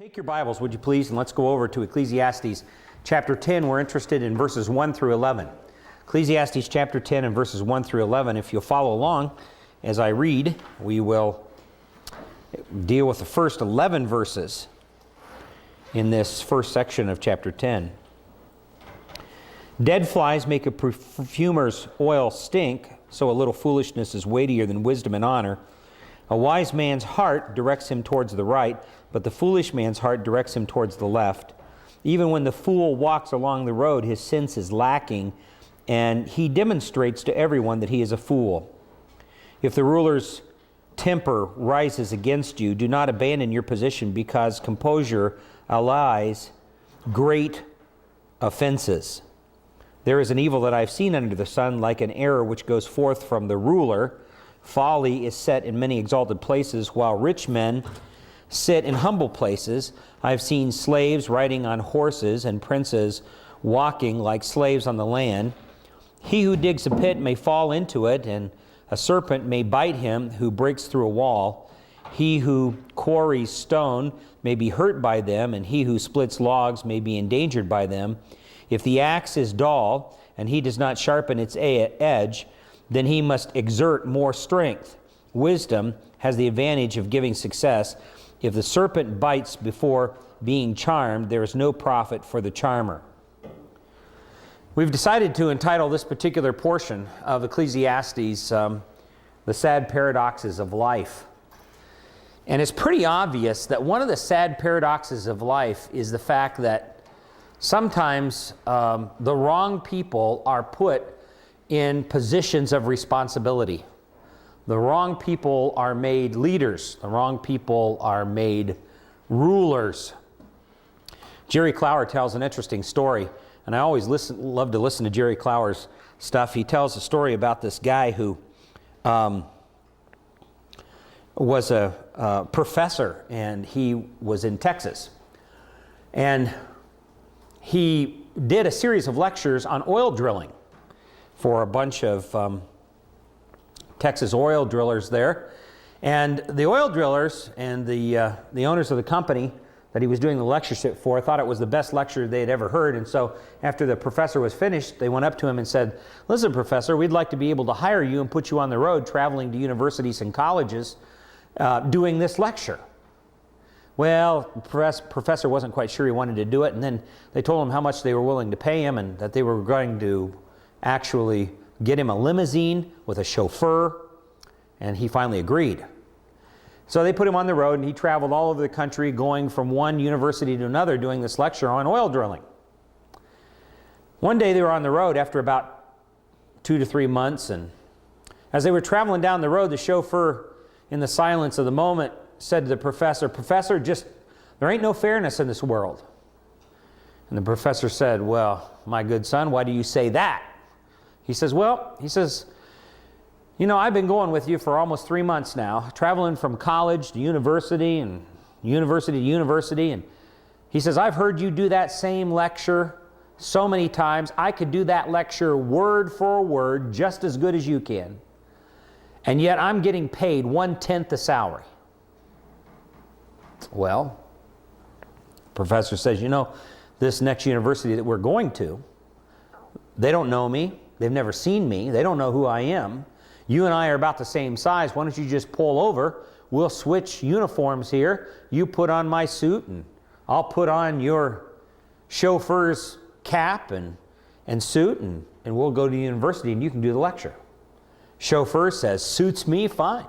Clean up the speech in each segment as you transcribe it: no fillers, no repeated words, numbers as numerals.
Take your Bibles, would you please, and let's go over to Ecclesiastes chapter 10. We're interested in verses 1 through 11. Ecclesiastes chapter 10 and verses 1 through 11. If you'll follow along as I read, we will deal with the first 11 verses in this first section of chapter 10. Dead flies make a perfumer's oil stink, so a little foolishness is weightier than wisdom and honor. A wise man's heart directs him towards the right, but the foolish man's heart directs him towards the left. Even when the fool walks along the road, his sense is lacking, and he demonstrates to everyone that he is a fool. If the ruler's temper rises against you, do not abandon your position, because composure allies great offenses. There is an evil that I have seen under the sun, like an error which goes forth from the ruler. Folly is set in many exalted places, while rich men sit in humble places. I have seen slaves riding on horses and princes walking like slaves on the land. He who digs a pit may fall into it, and a serpent may bite him who breaks through a wall. He who quarries stone may be hurt by them, and he who splits logs may be endangered by them. If the axe is dull, and he does not sharpen its edge, then he must exert more strength. Wisdom has the advantage of giving success. If the serpent bites before being charmed, there is no profit for the charmer. We've decided to entitle this particular portion of Ecclesiastes, The Sad Paradoxes of Life. And it's pretty obvious that one of the sad paradoxes of life is the fact that sometimes the wrong people are put in positions of responsibility. The wrong people are made leaders. The wrong people are made rulers. Jerry Clower tells an interesting story, and I always love to listen to Jerry Clower's stuff. He tells a story about this guy who was a professor, and he was in Texas. And he did a series of lectures on oil drilling for a bunch of Texas oil drillers there. And the oil drillers and the owners of the company that he was doing the lectureship for thought it was the best lecture they had ever heard. And so after the professor was finished, they went up to him and said, "Listen, professor, we'd like to be able to hire you and put you on the road traveling to universities and colleges doing this lecture." Well, professor wasn't quite sure he wanted to do it, and then they told him how much they were willing to pay him and that they were going to actually get him a limousine with a chauffeur, and he finally agreed. So they put him on the road, and he traveled all over the country, going from one university to another, doing this lecture on oil drilling. One day they were on the road after about 2 to 3 months, and as they were traveling down the road, the chauffeur, in the silence of the moment, said to the professor, "Professor, there ain't no fairness in this world." And the professor said, "Well, my good son, why do you say that?" He says, "You know, I've been going with you for almost 3 months now, traveling from college to university and university to university." And he says, "I've heard you do that same lecture so many times. I could do that lecture word for word just as good as you can. And yet I'm getting paid 1/10 the salary." Well, professor says, "You know, this next university that we're going to, they don't know me. They've never seen me. They don't know who I am. You and I are about the same size. Why don't you just pull over? We'll switch uniforms here. You put on my suit, and I'll put on your chauffeur's cap and suit, and we'll go to the university, and you can do the lecture." Chauffeur says, "Suits me fine."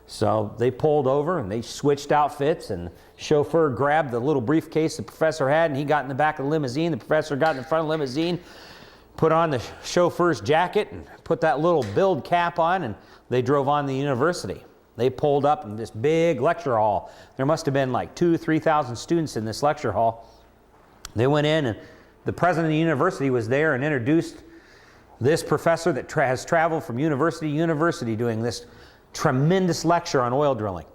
So they pulled over, and they switched outfits, and the chauffeur grabbed the little briefcase the professor had, and he got in the back of the limousine. The professor got in the front of the limousine, put on the chauffeur's jacket, and put that little build cap on, and they drove on to the university. They pulled up in this big lecture hall. There must have been like 2,000 to 3,000 students in this lecture hall. They went in, and the president of the university was there and introduced this professor that has traveled from university to university doing this tremendous lecture on oil drilling.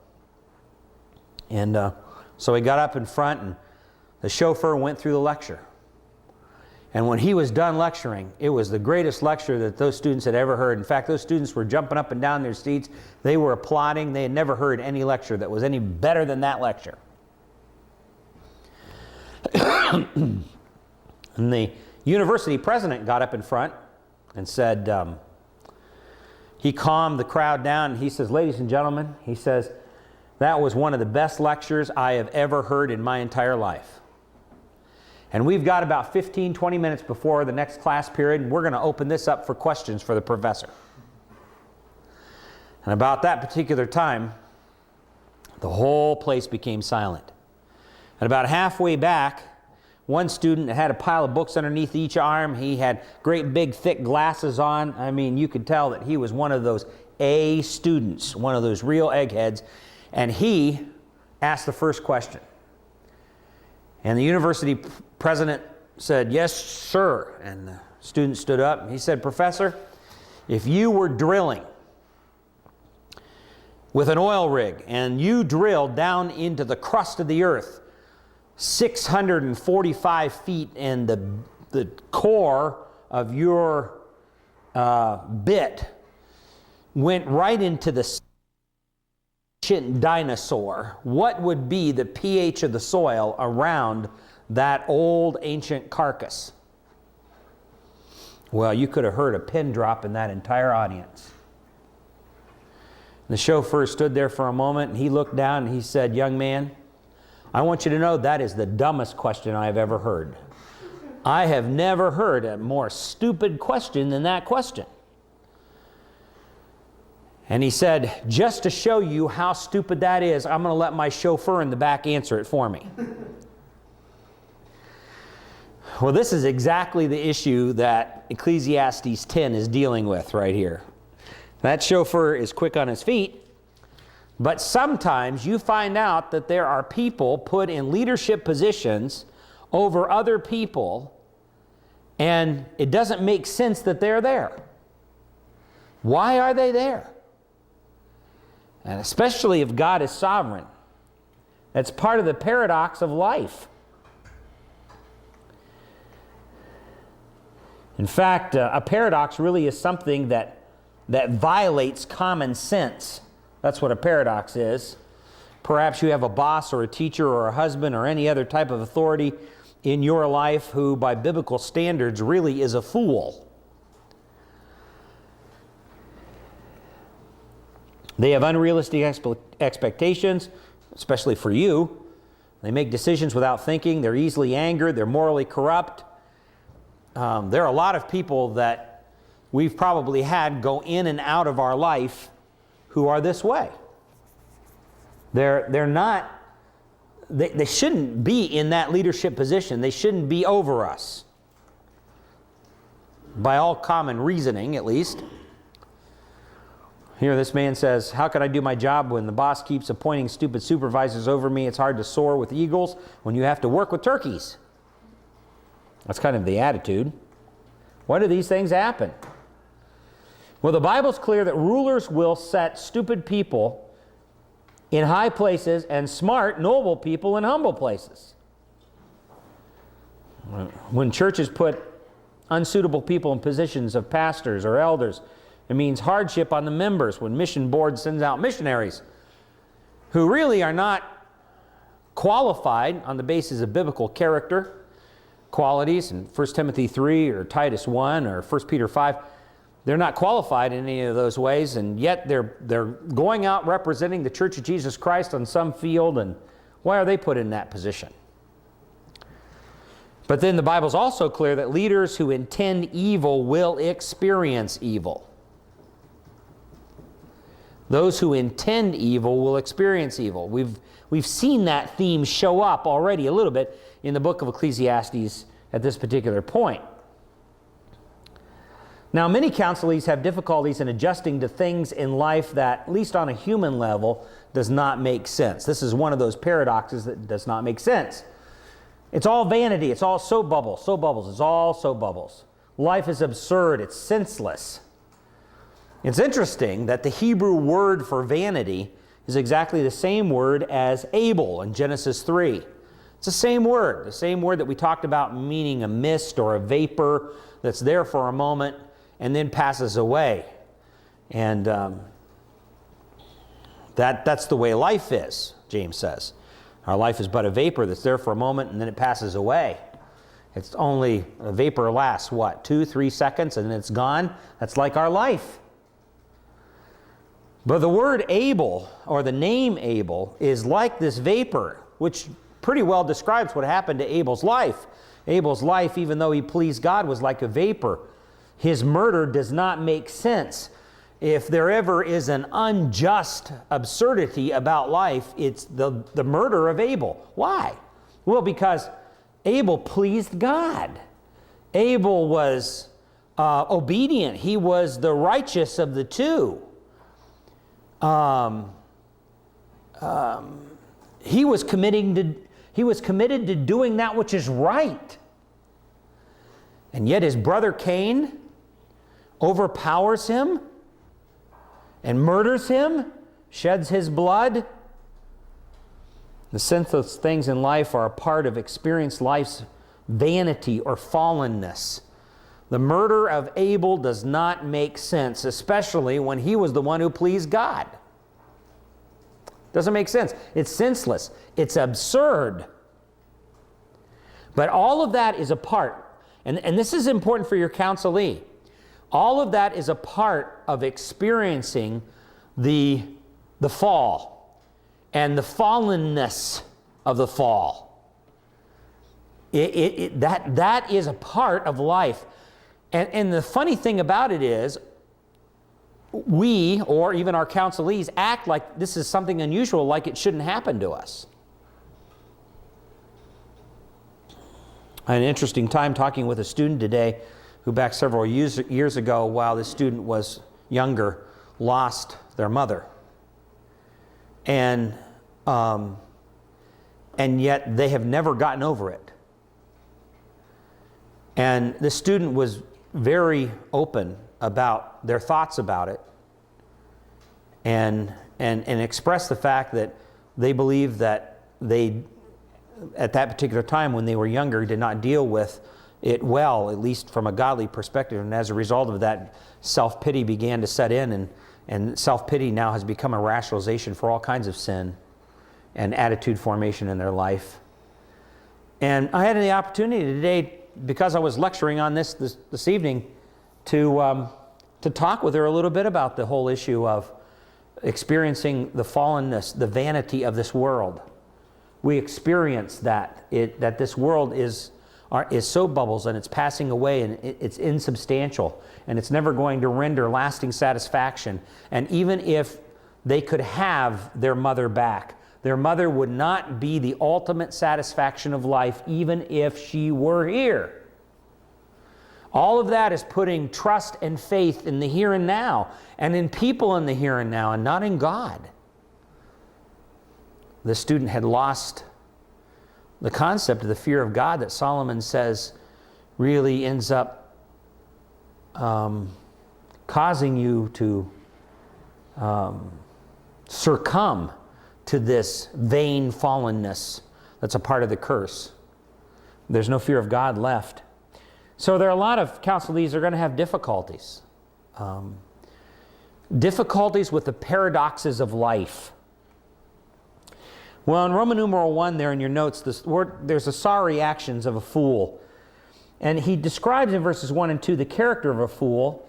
And so he got up in front, and the chauffeur went through the lecture. And when he was done lecturing, it was the greatest lecture that those students had ever heard. In fact, those students were jumping up and down in their seats. They were applauding. They had never heard any lecture that was any better than that lecture. And the university president got up in front and said, he calmed the crowd down, and he says, ladies and gentlemen, he says, that was one of the best lectures I have ever heard in my entire life. And we've got about 15, 20 minutes before the next class period, and we're going to open this up for questions for the professor. And about that particular time, the whole place became silent. And about halfway back, one student had a pile of books underneath each arm. He had great big thick glasses on. I mean, you could tell that he was one of those A students, one of those real eggheads. And he asked the first question. And the university president said, yes, sir. And the student stood up and he said, Professor, if you were drilling with an oil rig and you drilled down into the crust of the earth 645 feet, and the core of your bit went right into the ancient dinosaur, what would be the pH of the soil around that old ancient carcass? Well, you could have heard a pin drop in that entire audience. The chauffeur stood there for a moment, and he looked down and he said, young man, I want you to know that is the dumbest question I have ever heard. I have never heard a more stupid question than that question. And he said, just to show you how stupid that is, I'm going to let my chauffeur in the back answer it for me. Well, this is exactly the issue that Ecclesiastes 10 is dealing with right here. That chauffeur is quick on his feet, but sometimes you find out that there are people put in leadership positions over other people, and it doesn't make sense that they're there. Why are they there? And especially if God is sovereign. That's part of the paradox of life. In fact, a paradox really is something that violates common sense. That's what a paradox is. Perhaps you have a boss or a teacher or a husband or any other type of authority in your life who, by biblical standards, really is a fool. They have unrealistic expectations, especially for you. They make decisions without thinking. They're easily angered. They're morally corrupt. There are a lot of people that we've probably had go in and out of our life who are this way. They're not, they shouldn't be in that leadership position. They shouldn't be over us. By all common reasoning, at least. Here this man says, how can I do my job when the boss keeps appointing stupid supervisors over me? It's hard to soar with eagles when you have to work with turkeys. That's kind of the attitude. Why do these things happen? Well, the Bible's clear that rulers will set stupid people in high places and smart, noble people in humble places. When churches put unsuitable people in positions of pastors or elders, it means hardship on the members. When mission board sends out missionaries who really are not qualified on the basis of biblical character, qualities in 1 Timothy 3 or Titus 1 or 1 Peter 5, they're not qualified in any of those ways, and yet they're going out representing the Church of Jesus Christ on some field, and why are they put in that position? But then the Bible's also clear that leaders who intend evil will experience evil. Those who intend evil will experience evil. We've seen that theme show up already a little bit in the book of Ecclesiastes at this particular point. Now, many counselees have difficulties in adjusting to things in life that, at least on a human level, does not make sense. This is one of those paradoxes that does not make sense. It's all vanity. It's all soap bubbles. Soap bubbles. It's all soap bubbles. Life is absurd. It's senseless. It's interesting that the Hebrew word for vanity is exactly the same word as Abel in Genesis 3. It's the same word that we talked about meaning a mist or a vapor that's there for a moment and then passes away. And that's the way life is, James says. Our life is but a vapor that's there for a moment and then it passes away. It's only, a vapor lasts, what, 2-3 seconds and it's gone? That's like our life. But the word Abel, or the name Abel, is like this vapor, which pretty well describes what happened to Abel's life. Abel's life, even though he pleased God, was like a vapor. His murder does not make sense. If there ever is an unjust absurdity about life, it's the murder of Abel. Why? Well, because Abel pleased God. Abel was obedient. He was the righteous of the two. He was committed to doing that which is right. And yet his brother Cain overpowers him and murders him, sheds his blood. The senseless things in life are a part of experienced life's vanity or fallenness. The murder of Abel does not make sense, especially when he was the one who pleased God. Doesn't make sense. It's senseless. It's absurd. But all of that is a part, and this is important for your counselee. All of that is a part of experiencing the fall and the fallenness of the fall. That is a part of life. And the funny thing about it is, we, or even our counselees, act like this is something unusual, like it shouldn't happen to us. I had an interesting time talking with a student today who back several years ago, while this student was younger, lost their mother. And yet they have never gotten over it. And the student was very open about their thoughts about it, and expressed the fact that they believe that they, at that particular time when they were younger, did not deal with it well, at least from a godly perspective. And as a result of that, self-pity began to set in, and self-pity now has become a rationalization for all kinds of sin and attitude formation in their life. And I had the opportunity today, because I was lecturing on this evening, to talk with her a little bit about the whole issue of experiencing the fallenness, the vanity of this world. We experience that this world is soap bubbles, and it's passing away, and it's insubstantial, and it's never going to render lasting satisfaction. And even if they could have their mother back, their mother would not be the ultimate satisfaction of life, even if she were here. All of that is putting trust and faith in the here and now, and in people in the here and now, and not in God. The student had lost the concept of the fear of God that Solomon says really ends up causing you to succumb to this vain fallenness that's a part of the curse. There's no fear of God left. So there are a lot of counselees that are going to have difficulties. Difficulties with the paradoxes of life. Well, in Roman numeral 1 there in your notes, there's the sorry actions of a fool. And he describes in verses 1 and 2 the character of a fool.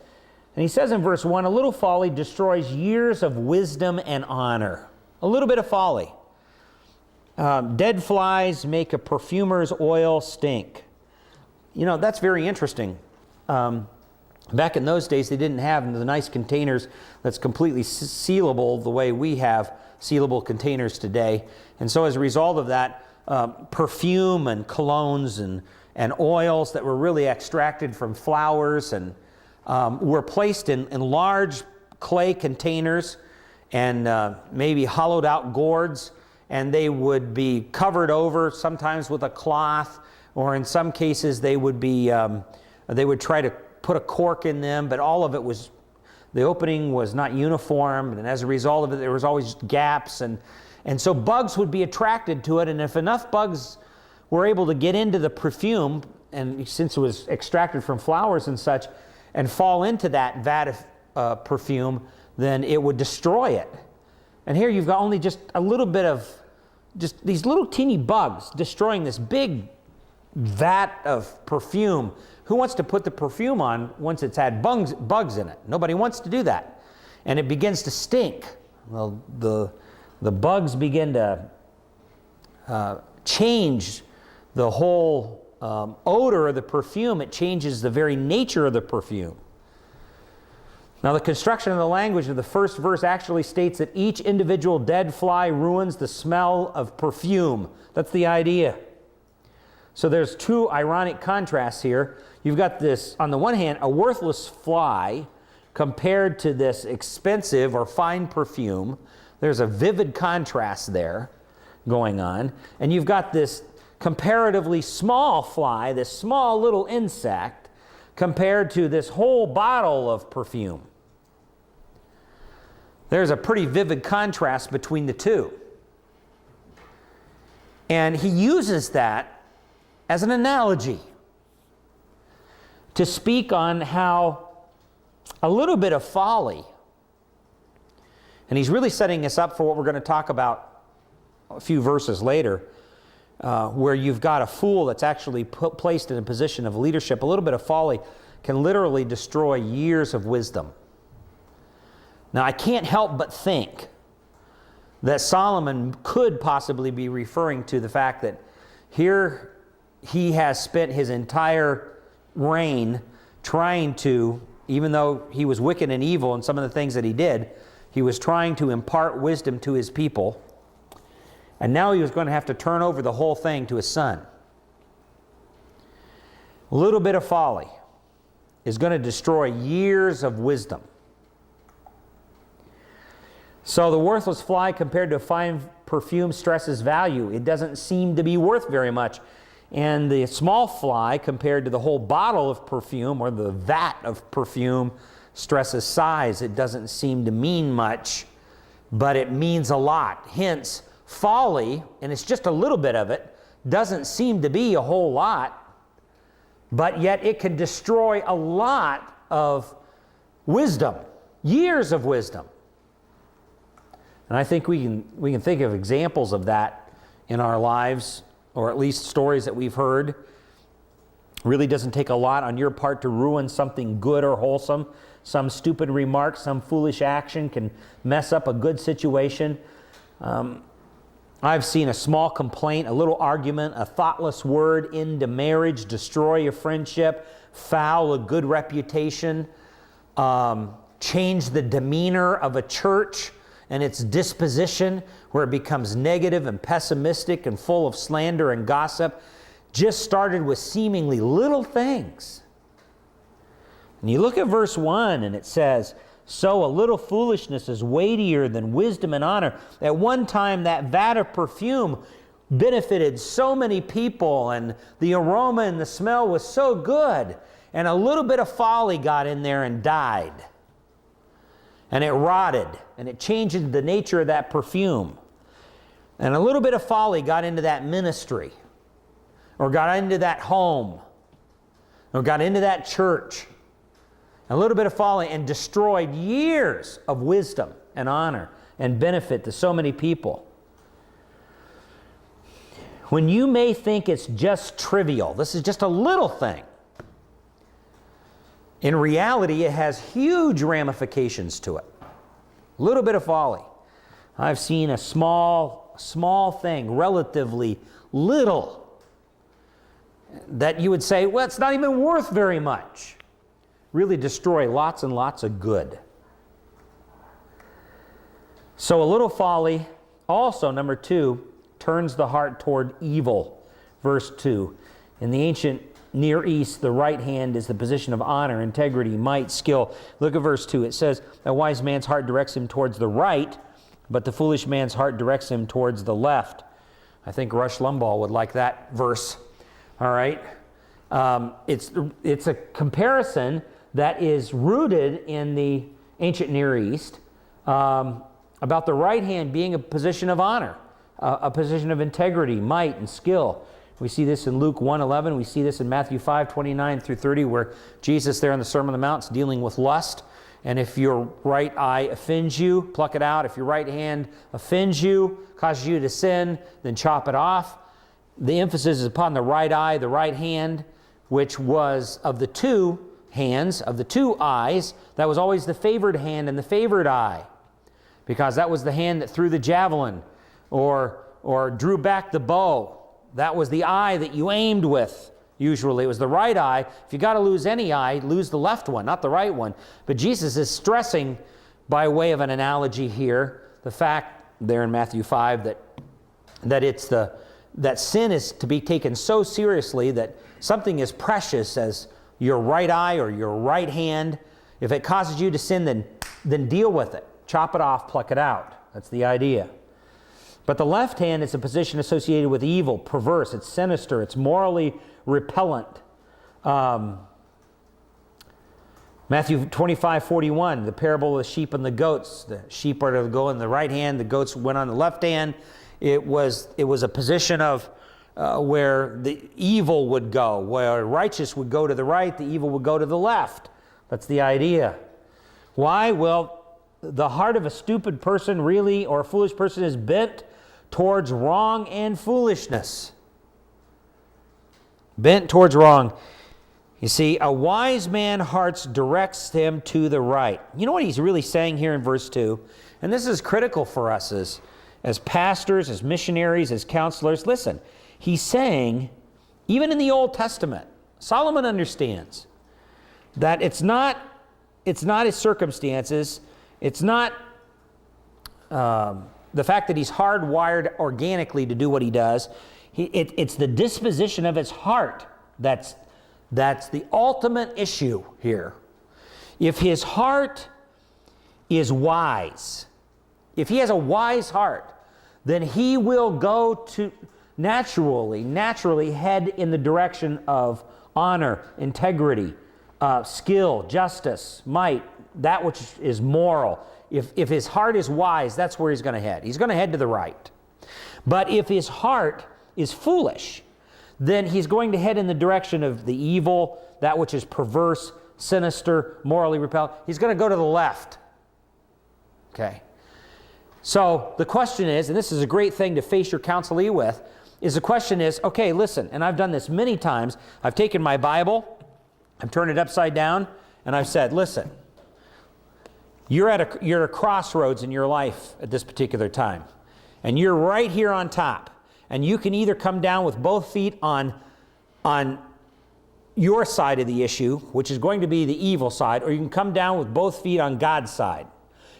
And he says in verse 1, a little folly destroys years of wisdom and honor. A little bit of folly. Dead flies make a perfumer's oil stink. You know, that's very interesting. Back in those days, they didn't have the nice containers that's completely sealable the way we have sealable containers today. And so as a result of that, perfume and colognes and oils that were really extracted from flowers and were placed in large clay containers and maybe hollowed out gourds, and they would be covered over sometimes with a cloth, or in some cases they would try to put a cork in them, but all of it was, the opening was not uniform, and as a result of it there was always gaps, and so bugs would be attracted to it, and if enough bugs were able to get into the perfume, and since it was extracted from flowers and such, and fall into that vat of perfume, then it would destroy it. And here you've got only just a little bit of, just these little teeny bugs destroying this big vat of perfume. Who wants to put the perfume on once it's had bugs in it? Nobody wants to do that. And it begins to stink. Well, the bugs begin to change the whole odor of the perfume. It changes the very nature of the perfume. Now, the construction of the language of the first verse actually states that each individual dead fly ruins the smell of perfume. That's the idea. So there's two ironic contrasts here. You've got this, on the one hand, a worthless fly compared to this expensive or fine perfume. There's a vivid contrast there going on. And you've got this comparatively small fly, this small little insect, compared to this whole bottle of perfume. There's a pretty vivid contrast between the two. And he uses that as an analogy to speak on how a little bit of folly, and he's really setting us up for what we're going to talk about a few verses later, where you've got a fool that's actually placed in a position of leadership. A little bit of folly can literally destroy years of wisdom. Now, I can't help but think that Solomon could possibly be referring to the fact that here he has spent his entire reign trying to, even though he was wicked and evil in some of the things that he did, he was trying to impart wisdom to his people. And now he was going to have to turn over the whole thing to his son. A little bit of folly is going to destroy years of wisdom. So the worthless fly compared to a fine perfume stresses value. It doesn't seem to be worth very much. And the small fly compared to the whole bottle of perfume or the vat of perfume stresses size. It doesn't seem to mean much, but it means a lot. Hence, folly, and it's just a little bit of it, doesn't seem to be a whole lot, but yet it can destroy a lot of wisdom, years of wisdom. And I think we can think of examples of that in our lives, or at least stories that we've heard. It really doesn't take a lot on your part to ruin something good or wholesome. Some stupid remark, some foolish action can mess up a good situation. I've seen a small complaint, a little argument, a thoughtless word into marriage destroy a friendship, foul a good reputation, change the demeanor of a church and its disposition, where it becomes negative and pessimistic and full of slander and gossip, just started with seemingly little things. And you look at verse 1 and it says, "So a little foolishness is weightier than wisdom and honor." At one time, that vat of perfume benefited so many people, and the aroma and the smell was so good, and a little bit of folly got in there and died. And it rotted, and it changed the nature of that perfume. And a little bit of folly got into that ministry, or got into that home, or got into that church. A little bit of folly, and destroyed years of wisdom and honor and benefit to so many people. When you may think it's just trivial, this is just a little thing, in reality, it has huge ramifications to it. A little bit of folly. I've seen a small thing, relatively little, that you would say, well, it's not even worth very much, really destroy lots and lots of good. So a little folly also, number 2, turns the heart toward evil. Verse 2, in the ancient Near East, the right hand is the position of honor, integrity, might, skill. Look at verse 2. It says, "A wise man's heart directs him towards the right, but the foolish man's heart directs him towards the left." I think Rush Limbaugh would like that verse. All right? It's a comparison that is rooted in the ancient Near East about the right hand being a position of honor, a position of integrity, might, and skill. We see this in Luke 1:11. We see this in Matthew 5:29 through 30, where Jesus there in the Sermon on the Mount is dealing with lust. And if your right eye offends you, pluck it out. If your right hand offends you, causes you to sin, then chop it off. the emphasis is upon the right eye, the right hand, which was of the two hands, of the two eyes, that was always the favored hand and the favored eye, because that was the hand that threw the javelin or drew back the bow. That was the eye that you aimed with. Usually it was the right eye. If you got to lose any eye, lose the left one, not the right one. But Jesus is stressing, by way of an analogy here, the fact there in Matthew 5 that sin is to be taken so seriously that something as precious as your right eye or your right hand, if it causes you to sin, then deal with it. Chop it off, pluck it out. That's the idea. But the left hand is a position associated with evil, perverse, it's sinister, it's morally repellent. Matthew 25:41, the parable of the sheep and the goats. The sheep are to go in the right hand, the goats went on the left hand. It was a position of where the evil would go, where righteous would go to the right, the evil would go to the left. That's the idea. Why? Well, the heart of a stupid person really, or a foolish person, is bent towards wrong and foolishness. Bent towards wrong. You see, a wise man's heart directs him to the right. You know what he's really saying here in verse 2? And this is critical for us as pastors, as missionaries, as counselors. Listen, he's saying, even in the Old Testament, Solomon understands that it's not his circumstances, it's not the fact that he's hardwired organically to do what he does. It's the disposition of his heart that's the ultimate issue here. If his heart is wise, if he has a wise heart, then he will go to naturally head in the direction of honor, integrity, skill, justice, might, that which is moral. If his heart is wise, that's where he's going to head. He's going to head to the right. But if his heart is foolish, then he's going to head in the direction of the evil, that which is perverse, sinister, morally repellent. He's going to go to the left. Okay. So the question is, and this is a great thing to face your counselee with, is the question is, okay, listen, and I've done this many times. I've taken my Bible, I've turned it upside down, and I've said, listen, you're at a crossroads in your life at this particular time, and you're right here on top. And you can either come down with both feet on your side of the issue, which is going to be the evil side, or you can come down with both feet on God's side.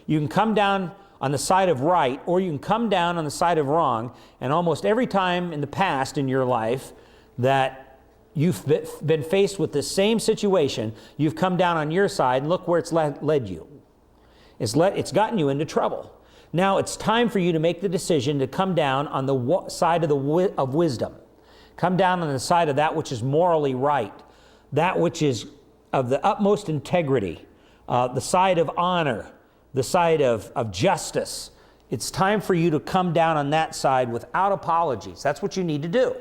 You can come down on the side of right, or you can come down on the side of wrong. And almost every time in the past in your life that you've been faced with the same situation, you've come down on your side, and look where it's led you. It's gotten you into trouble. Now it's time for you to make the decision to come down on the side of wisdom. Come down on the side of that which is morally right, that which is of the utmost integrity, the side of honor, the side of justice. It's time for you to come down on that side without apologies. That's what you need to do.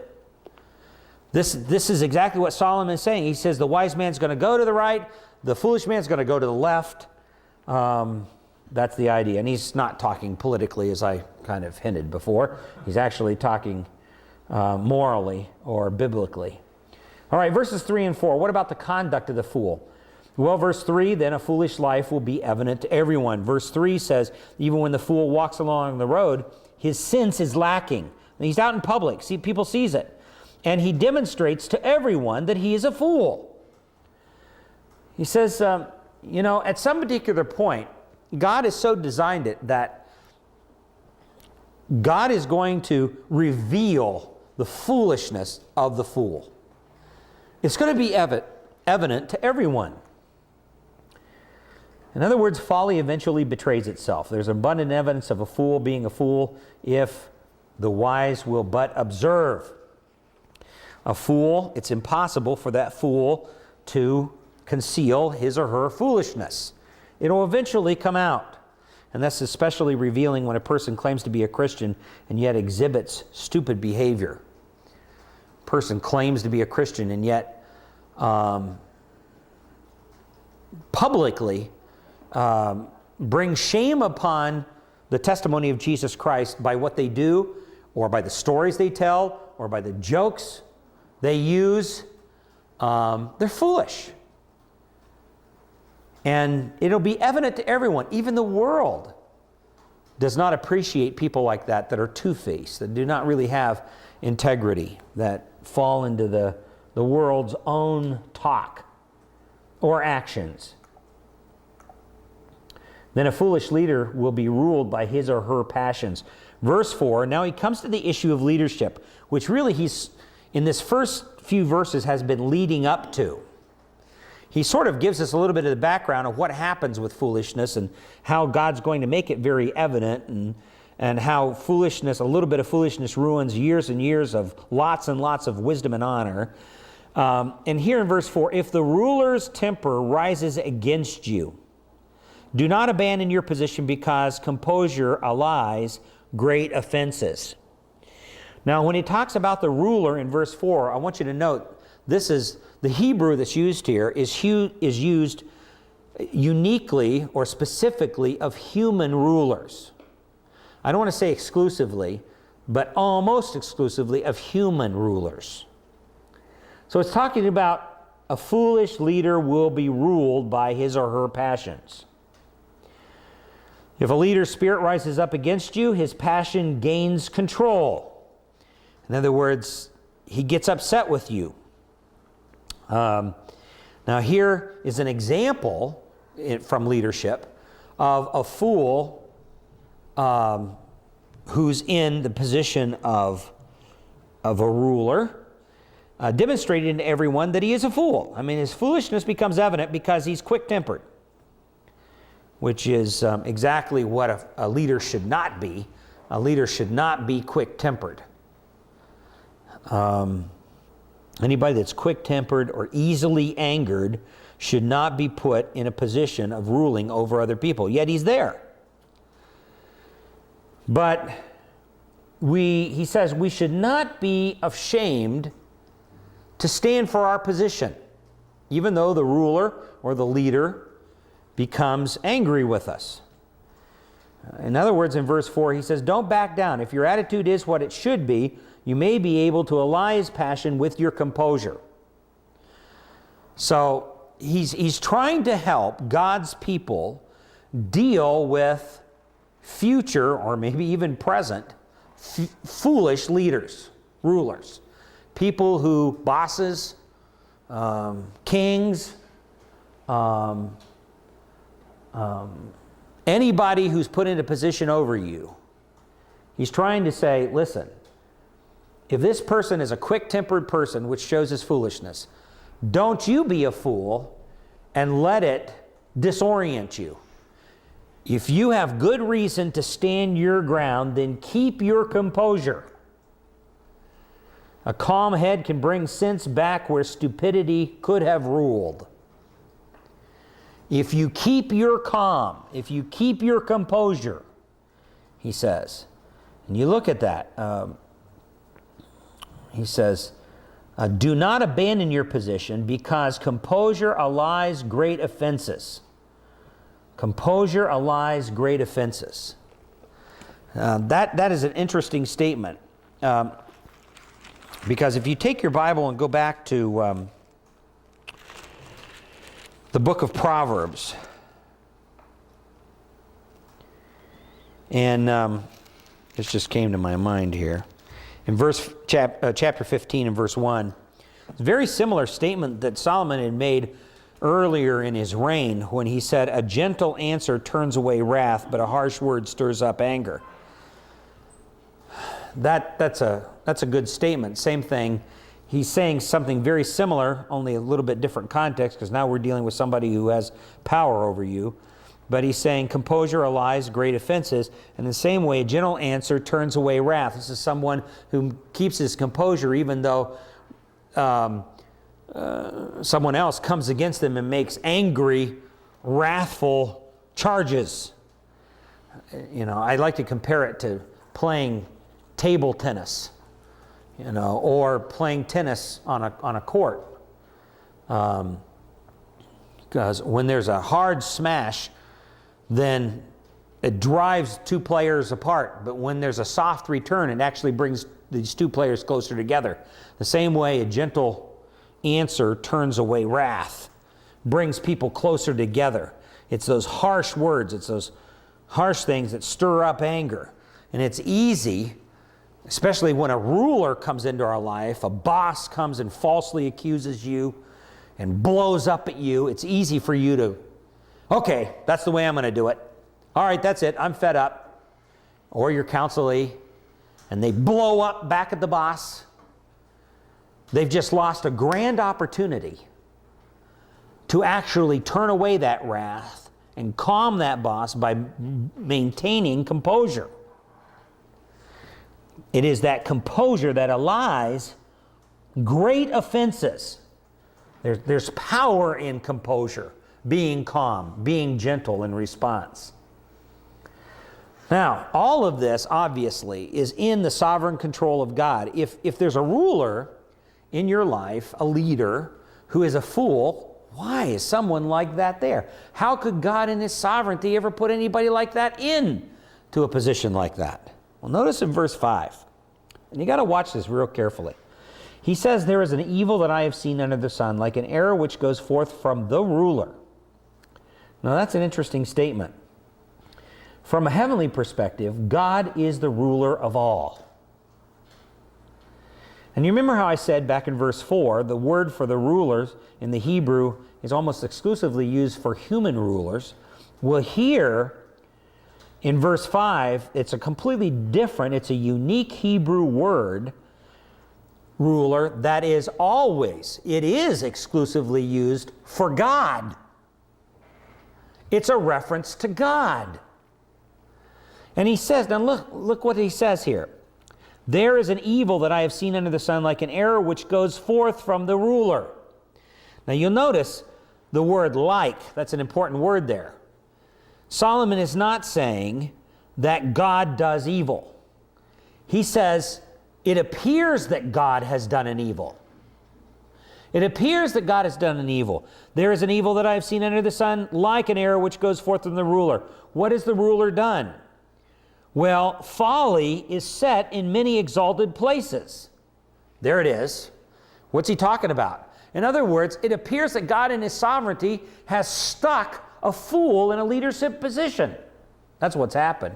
This is exactly what Solomon is saying. He says the wise man's going to go to the right, the foolish man's going to go to the left. That's the idea. And he's not talking politically, as I kind of hinted before. He's actually talking morally or biblically. All right, verses 3 and 4. What about the conduct of the fool? Well, verse 3, then a foolish life will be evident to everyone. Verse 3 says, even when the fool walks along the road, his sense is lacking. And he's out in public. People sees it. And he demonstrates to everyone that he is a fool. He says, at some particular point, God has so designed it that God is going to reveal the foolishness of the fool. It's going to be evident to everyone. In other words, folly eventually betrays itself. There's abundant evidence of a fool being a fool if the wise will but observe. A fool, it's impossible for that fool to conceal his or her foolishness. It'll eventually come out. And that's especially revealing when a person claims to be a Christian and yet exhibits stupid behavior. A person claims to be a Christian and yet publicly brings shame upon the testimony of Jesus Christ by what they do, or by the stories they tell, or by the jokes they use, they're foolish. And it'll be evident to everyone, even the world does not appreciate people like that are two-faced, that do not really have integrity, that fall into the world's own talk or actions. Then a foolish leader will be ruled by his or her passions. Verse 4, now he comes to the issue of leadership, which really he's, in this first few verses, has been leading up to. He sort of gives us a little bit of the background of what happens with foolishness and how God's going to make it very evident, and how foolishness, a little bit of foolishness, ruins years and years of lots and lots of wisdom and honor. And here in verse 4, if the ruler's temper rises against you, do not abandon your position, because composure allies great offenses. Now, when he talks about the ruler in verse 4, I want you to note, this is the Hebrew that's used here is used uniquely or specifically of human rulers. I don't want to say exclusively, but almost exclusively of human rulers. So it's talking about a foolish leader will be ruled by his or her passions. If a leader's spirit rises up against you, his passion gains control. In other words, he gets upset with you. Now here is an example from leadership of a fool who's in the position of a ruler, demonstrating to everyone that he is a fool. I mean, his foolishness becomes evident because he's quick-tempered, which is exactly what a leader should not be. A leader should not be quick-tempered. Anybody that's quick-tempered or easily angered should not be put in a position of ruling over other people. Yet he's there. But he says we should not be ashamed to stand for our position, even though the ruler or the leader becomes angry with us. In other words, in verse 4, he says, don't back down. If your attitude is what it should be, you may be able to ally his passion with your composure. So he's trying to help God's people deal with future, or maybe even present, foolish leaders, rulers. People who, bosses, kings, anybody who's put in a position over you. He's trying to say, listen, if this person is a quick-tempered person, which shows his foolishness, don't you be a fool and let it disorient you. If you have good reason to stand your ground, then keep your composure. A calm head can bring sense back where stupidity could have ruled. If you keep your calm, if you keep your composure, he says, and you look at that, he says, do not abandon your position, because composure allies great offenses. Composure allies great offenses. That is an interesting statement. Because if you take your Bible and go back to the book of Proverbs, and this just came to my mind here. In chapter 15 and verse 1, it's a very similar statement that Solomon had made earlier in his reign when he said, a gentle answer turns away wrath, but a harsh word stirs up anger. That's a good statement. Same thing. He's saying something very similar, only a little bit different context, because now we're dealing with somebody who has power over you. But he's saying composure allies great offenses. In the same way, a gentle answer turns away wrath. This is someone who keeps his composure even though someone else comes against them and makes angry, wrathful charges. You know, I like to compare it to playing table tennis, you know, or playing tennis on a court. Because when there's a hard smash, then it drives two players apart, but when there's a soft return, it actually brings these two players closer together. The same way a gentle answer turns away wrath, brings people closer together. It's those harsh words, it's those harsh things that stir up anger. And it's easy, especially when a ruler comes into our life, a boss comes and falsely accuses you and blows up at you. It's easy for you to, okay, that's the way I'm going to do it. All right, that's it. I'm fed up. Or your counselee, and they blow up back at the boss. They've just lost a grand opportunity to actually turn away that wrath and calm that boss by maintaining composure. It is that composure that allies great offenses. There's power in composure, being calm, being gentle in response. Now, all of this, obviously, is in the sovereign control of God. If there's a ruler in your life, a leader, who is a fool, why is someone like that there? How could God in His sovereignty ever put anybody like that in to a position like that? Well, notice in verse 5, and you got to watch this real carefully. He says, "There is an evil that I have seen under the sun, like an arrow which goes forth from the ruler." Now, that's an interesting statement. From a heavenly perspective, God is the ruler of all. And you remember how I said back in verse 4, the word for the rulers in the Hebrew is almost exclusively used for human rulers. Well, here in verse 5, it's a completely different, it's a unique Hebrew word, ruler, that is always, it is exclusively used for God. It's a reference to God. And he says, now look what he says here. "There is an evil that I have seen under the sun, like an arrow which goes forth from the ruler." Now you'll notice the word "like," that's an important word there. Solomon is not saying that God does evil. He says, it appears that God has done an evil. It appears that God has done an evil. "There is an evil that I have seen under the sun, like an arrow which goes forth from the ruler." What has the ruler done? Well, folly is set in many exalted places. There it is. What's he talking about? In other words, it appears that God in His sovereignty has stuck a fool in a leadership position. That's what's happened.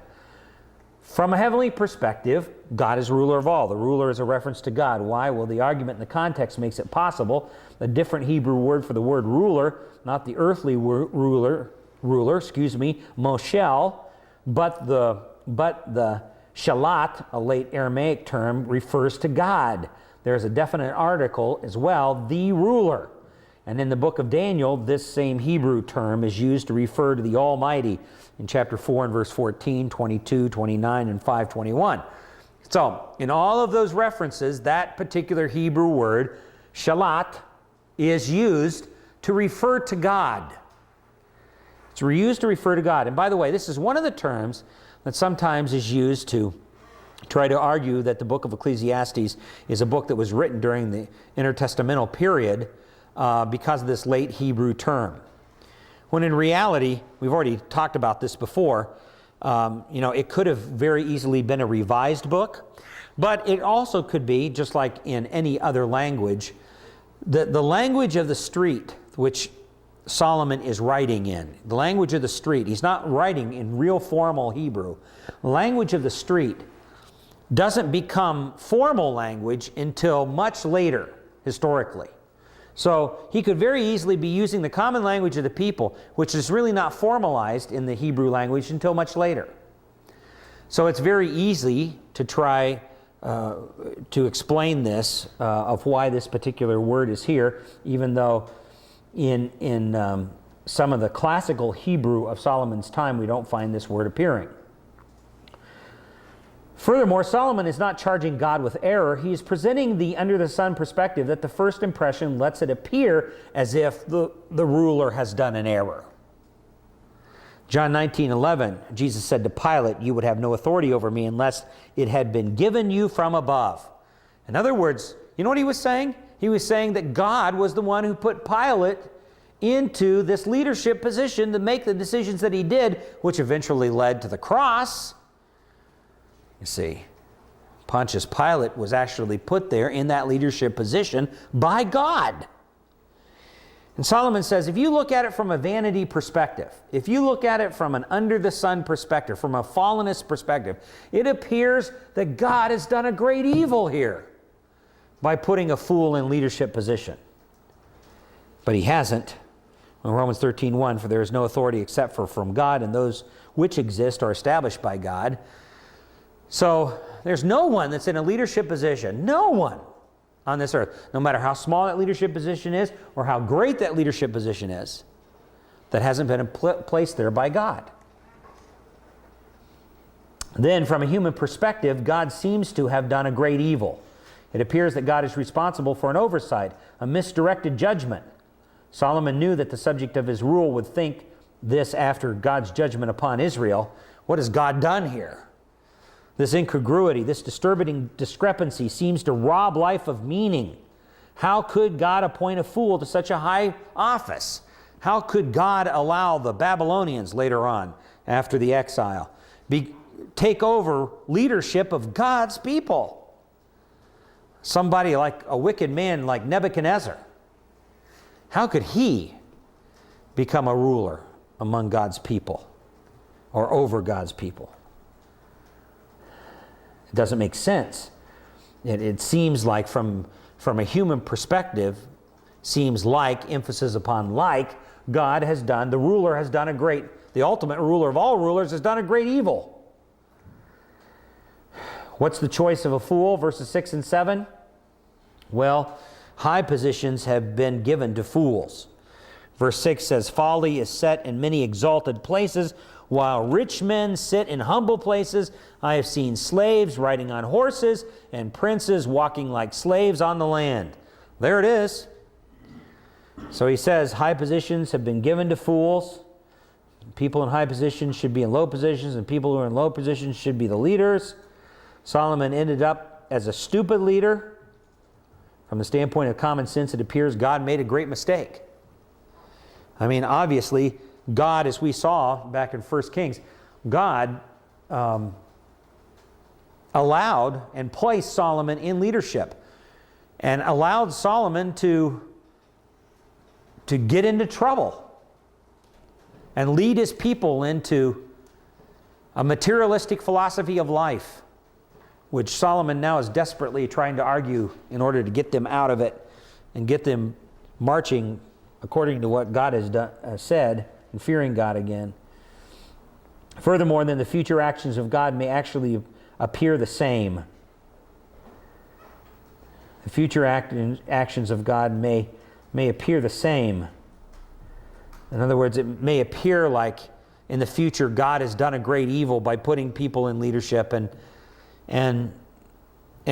From a heavenly perspective, God is ruler of all. The ruler is a reference to God. Why? Well, the argument in the context makes it possible. A different Hebrew word for the word ruler, not the earthly ruler, Moshel, but the shalat, a late Aramaic term, refers to God. There's a definite article as well, the ruler. And in the book of Daniel, this same Hebrew term is used to refer to the Almighty in chapter 4 and verse 14, 22, 29, and 5:21. So, in all of those references, that particular Hebrew word, shalat, is used to refer to God. It's used to refer to God. And by the way, this is one of the terms that sometimes is used to try to argue that the book of Ecclesiastes is a book that was written during the intertestamental period because of this late Hebrew term. When in reality, we've already talked about this before, it could have very easily been a revised book, but it also could be, just like in any other language, the language of the street, which Solomon is writing in. The language of the street. He's not writing in real formal Hebrew. The language of the street doesn't become formal language until much later, historically. So he could very easily be using the common language of the people, which is really not formalized in the Hebrew language until much later. So it's very easy to try to explain this, of why this particular word is here, even though in some of the classical Hebrew of Solomon's time, we don't find this word appearing. Furthermore, Solomon is not charging God with error. He is presenting the under the sun perspective that the first impression lets it appear as if the ruler has done an error. John 19:11, Jesus said to Pilate, "You would have no authority over me unless it had been given you from above." In other words, you know what he was saying? He was saying that God was the one who put Pilate into this leadership position to make the decisions that he did, which eventually led to the cross. You see, Pontius Pilate was actually put there in that leadership position by God. And Solomon says, if you look at it from a vanity perspective, if you look at it from an under-the-sun perspective, from a fallenist perspective, it appears that God has done a great evil here by putting a fool in leadership position. But he hasn't. In Romans 13:1, for there is no authority except for from God, and those which exist are established by God. So there's no one that's in a leadership position, no one on this earth, no matter how small that leadership position is or how great that leadership position is, that hasn't been placed there by God. Then, from a human perspective, God seems to have done a great evil. It appears that God is responsible for an oversight, a misdirected judgment. Solomon knew that the subject of his rule would think this after God's judgment upon Israel. What has God done here? This incongruity, this disturbing discrepancy seems to rob life of meaning. How could God appoint a fool to such a high office? How could God allow the Babylonians later on, after the exile, take over leadership of God's people? Somebody like a wicked man like Nebuchadnezzar. How could he become a ruler among God's people or over God's people? It doesn't make sense. It seems like from a human perspective, seems like, emphasis upon like, God has done, the ruler has done the ultimate ruler of all rulers has done a great evil. What's the choice of a fool? Verses 6 and 7. Well, high positions have been given to fools. Verse 6 says, folly is set in many exalted places, while rich men sit in humble places. I have seen slaves riding on horses and princes walking like slaves on the land. There it is. So he says high positions have been given to fools. People in high positions should be in low positions, and people who are in low positions should be the leaders. Solomon ended up as a stupid leader. From the standpoint of common sense, it appears God made a great mistake. I mean, obviously, God, as we saw back in 1 Kings, God allowed and placed Solomon in leadership and allowed Solomon to get into trouble and lead his people into a materialistic philosophy of life, which Solomon now is desperately trying to argue in order to get them out of it and get them marching according to what God has said, and fearing God again. Furthermore, then the future actions of God may actually appear the same. The future actions of God may appear the same. In other words, it may appear like in the future God has done a great evil by putting people in leadership, and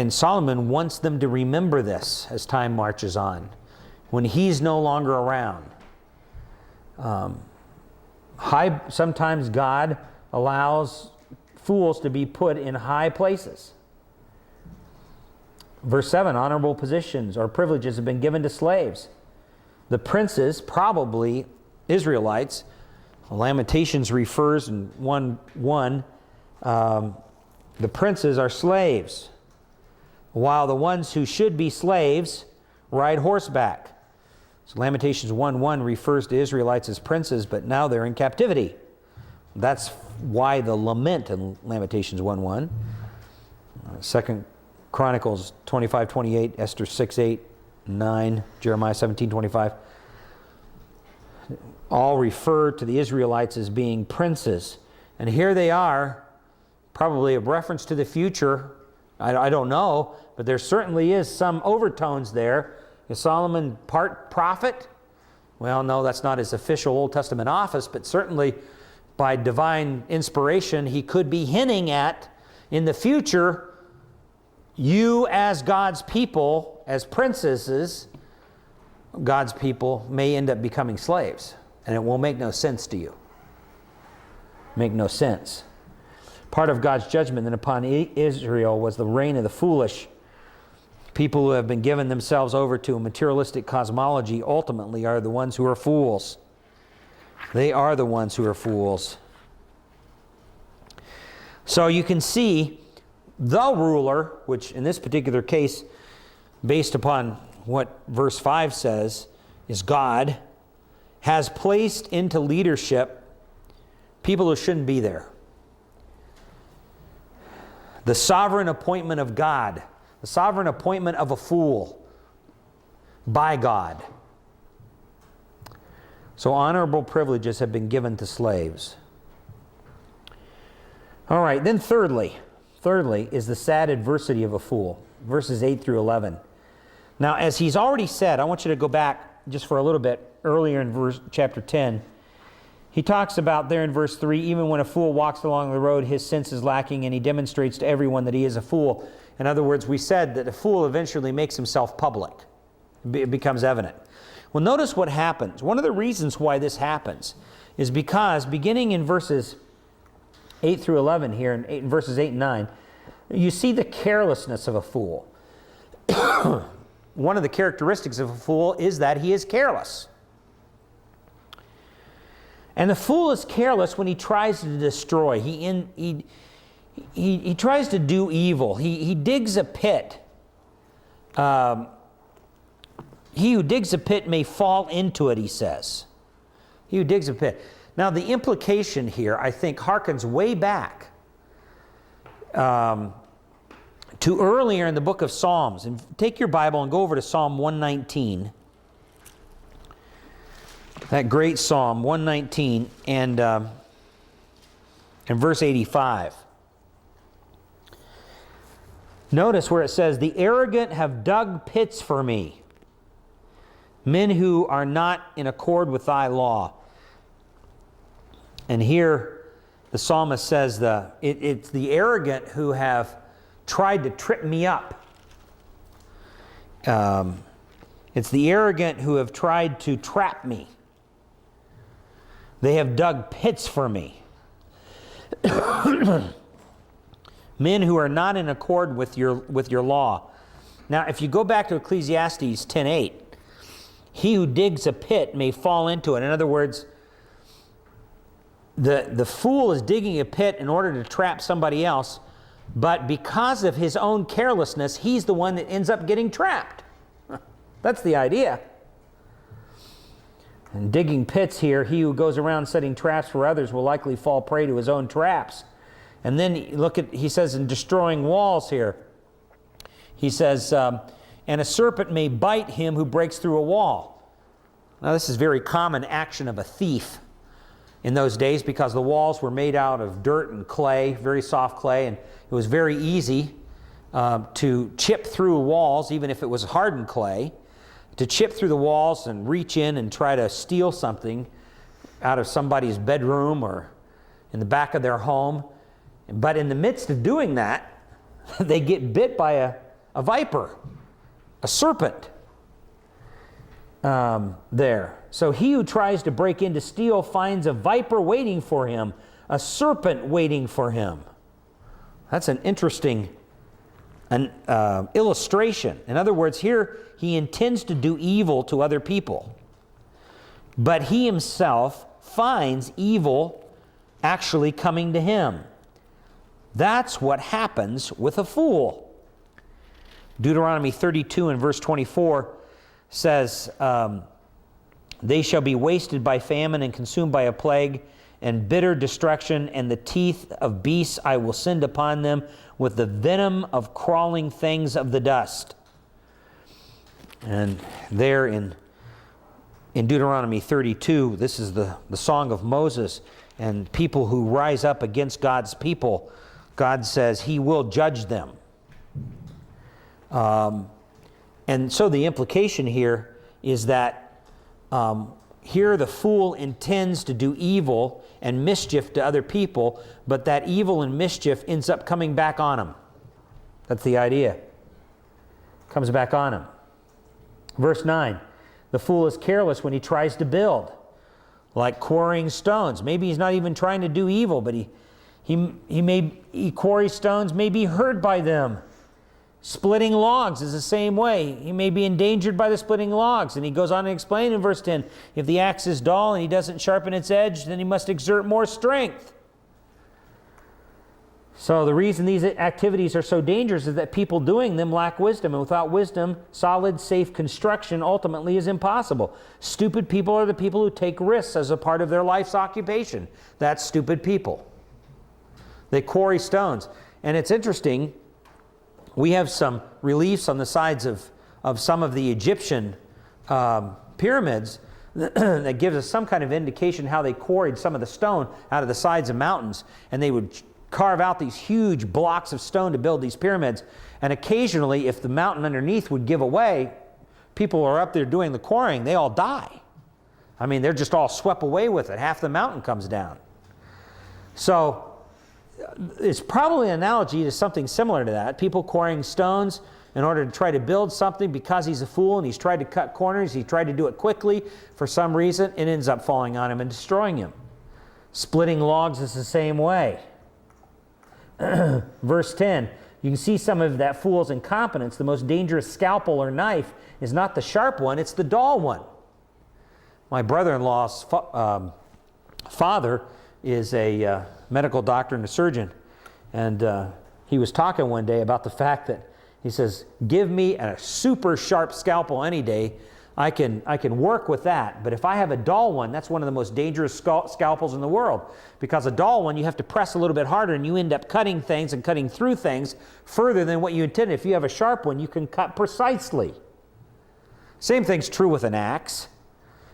Solomon wants them to remember this as time marches on, when he's no longer around. Sometimes God allows fools to be put in high places. Verse 7, honorable positions or privileges have been given to slaves. The princes, probably Israelites, Lamentations refers in 1:1, the princes are slaves, while the ones who should be slaves ride horseback. So Lamentations 1:1 refers to Israelites as princes, but now they're in captivity. That's why the lament in Lamentations 1:1. 2 Chronicles 25:28, Esther 6:8, 9, Jeremiah 17:25. All refer to the Israelites as being princes. And here they are, probably a reference to the future. I don't know, but there certainly is some overtones there. Is Solomon part prophet? Well, no, that's not his official Old Testament office, but certainly by divine inspiration, he could be hinting at, in the future, you as God's people, as princesses, God's people may end up becoming slaves, and it will make no sense to you. Make no sense. Part of God's judgment then upon Israel was the reign of the foolish. People who have been given themselves over to a materialistic cosmology ultimately are the ones who are fools. They are the ones who are fools. So you can see the ruler, which in this particular case, based upon what verse 5 says, is God, has placed into leadership people who shouldn't be there. The sovereign appointment of God, the sovereign appointment of a fool by God. So honorable privileges have been given to slaves. All right, then thirdly is the sad adversity of a fool. Verses 8 through 11. Now, as he's already said, I want you to go back just for a little bit earlier in chapter 10. He talks about there in verse 3, even when a fool walks along the road, his sense is lacking, and he demonstrates to everyone that he is a fool. In other words, we said that a fool eventually makes himself public. It becomes evident. Well, notice what happens. One of the reasons why this happens is because beginning in verses 8 through 11 here, in verses 8 and 9, you see the carelessness of a fool. One of the characteristics of a fool is that he is careless. And the fool is careless when he tries to destroy. He tries to do evil. He digs a pit. He who digs a pit may fall into it, he says. He who digs a pit. Now, the implication here, I think, harkens way back to earlier in the book of Psalms. And take your Bible and go over to Psalm 119. That great Psalm 119 and verse 85. Notice where it says, "The arrogant have dug pits for me, men who are not in accord with thy law." And here the psalmist says it's the arrogant who have tried to trip me up. It's the arrogant who have tried to trap me. They have dug pits for me. Men who are not in accord with your law. Now, if you go back to Ecclesiastes 10:8, he who digs a pit may fall into it. In other words, the fool is digging a pit in order to trap somebody else, but because of his own carelessness, he's the one that ends up getting trapped. That's the idea. And digging pits here, he who goes around setting traps for others will likely fall prey to his own traps. And then he says in destroying walls here, he says, and a serpent may bite him who breaks through a wall. Now, this is very common action of a thief in those days because the walls were made out of dirt and clay, very soft clay, and it was very easy to chip through walls, even if it was hardened clay, to chip through the walls and reach in and try to steal something out of somebody's bedroom or in the back of their home. But in the midst of doing that, they get bit by a viper, a serpent there. So he who tries to break in to steal finds a viper waiting for him, a serpent waiting for him. That's an interesting illustration. In other words, here he intends to do evil to other people, but he himself finds evil actually coming to him. That's what happens with a fool. Deuteronomy 32 and verse 24 says, they shall be wasted by famine and consumed by a plague and bitter destruction, and the teeth of beasts I will send upon them with the venom of crawling things of the dust. And there in Deuteronomy 32, this is the song of Moses and people who rise up against God's people. God says he will judge them. And so the implication here is that here the fool intends to do evil and mischief to other people, but that evil and mischief ends up coming back on him. That's the idea. Comes back on him. Verse 9, the fool is careless when he tries to build, like quarrying stones. Maybe he's not even trying to do evil, but he quarries stones, may be hurt by them, Splitting logs is the same way. He may be endangered by the splitting logs. And he goes on to explain in verse 10, if the axe is dull and he doesn't sharpen its edge, then he must exert more strength. So the reason these activities are so dangerous is that people doing them lack wisdom. And without wisdom, solid, safe construction ultimately is impossible. Stupid people are the people who take risks as a part of their life's occupation. That's stupid people. They quarry stones. And it's interesting, we have some reliefs on the sides of some of the Egyptian pyramids that gives us some kind of indication how they quarried some of the stone out of the sides of mountains. And they would carve out these huge blocks of stone to build these pyramids. And occasionally, if the mountain underneath would give away, people are up there doing the quarrying, they all die. I mean, they're just all swept away with it. Half the mountain comes down. So it's probably an analogy to something similar to that. People quarrying stones in order to try to build something because he's a fool and he's tried to cut corners. He tried to do it quickly for some reason. It ends up falling on him and destroying him. Splitting logs is the same way. Verse 10, you can see some of that fool's incompetence. The most dangerous scalpel or knife is not the sharp one, it's the dull one. My brother-in-law's father is a medical doctor and a surgeon. And he was talking one day about the fact that, he says, give me a super sharp scalpel any day. I can work with that. But if I have a dull one, that's one of the most dangerous scalpels in the world. Because a dull one, you have to press a little bit harder and you end up cutting things and cutting through things further than what you intended. If you have a sharp one, you can cut precisely. Same thing's true with an axe.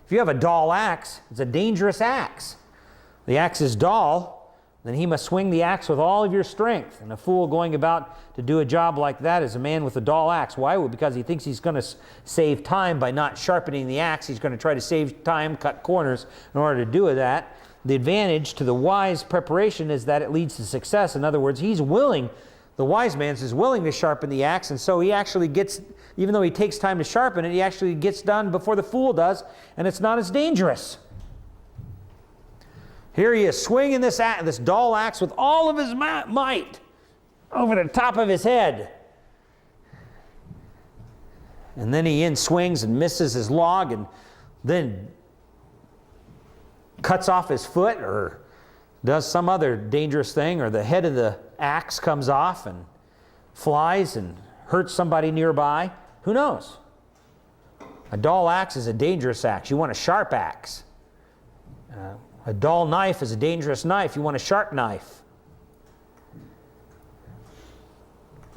If you have a dull axe, it's a dangerous axe. The axe is dull, then he must swing the axe with all of your strength. And a fool going about to do a job like that is a man with a dull axe. Why? Well, because he thinks he's going to save time by not sharpening the axe. He's going to try to save time, cut corners in order to do that. The advantage to the wise preparation is that it leads to success. In other words, he's willing, the wise man is willing to sharpen the axe, and so he actually gets, even though he takes time to sharpen it, he actually gets done before the fool does, and it's not as dangerous. Here he is swinging this dull axe with all of his might over the top of his head. And then he swings and misses his log and then cuts off his foot or does some other dangerous thing, or the head of the axe comes off and flies and hurts somebody nearby. Who knows? A dull axe is a dangerous axe. You want a sharp axe. A dull knife is a dangerous knife. You want a sharp knife.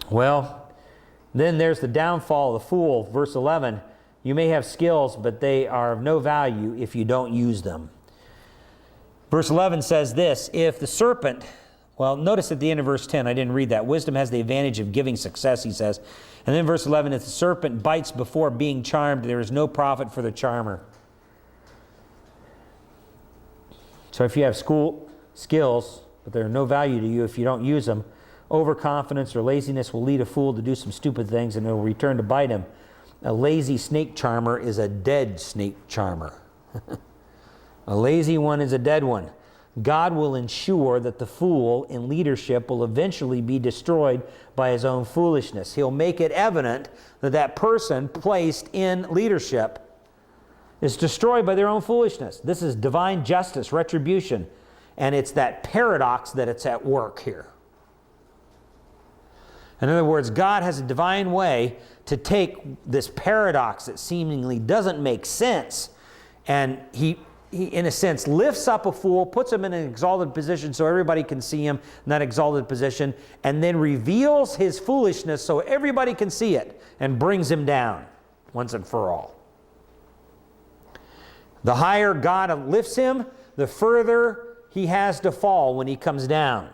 Well, then there's the downfall of the fool. Verse 11, you may have skills, but they are of no value if you don't use them. Verse 11 says this, if the serpent, well, notice at the end of verse 10, I didn't read that. Wisdom has the advantage of giving success, he says. And then verse 11, if the serpent bites before being charmed, there is no profit for the charmer. So if you have skills, but they're of no value to you if you don't use them, overconfidence or laziness will lead a fool to do some stupid things and it will return to bite him. A lazy snake charmer is a dead snake charmer. A lazy one is a dead one. God will ensure that the fool in leadership will eventually be destroyed by his own foolishness. He'll make it evident that that person placed in leadership is destroyed by their own foolishness. This is divine justice, retribution, and it's that paradox that it's at work here. In other words, God has a divine way to take this paradox that seemingly doesn't make sense, and he in a sense lifts up a fool, puts him in an exalted position so everybody can see him in that exalted position, and then reveals his foolishness so everybody can see it and brings him down once and for all. The higher God lifts him, the further he has to fall when he comes down.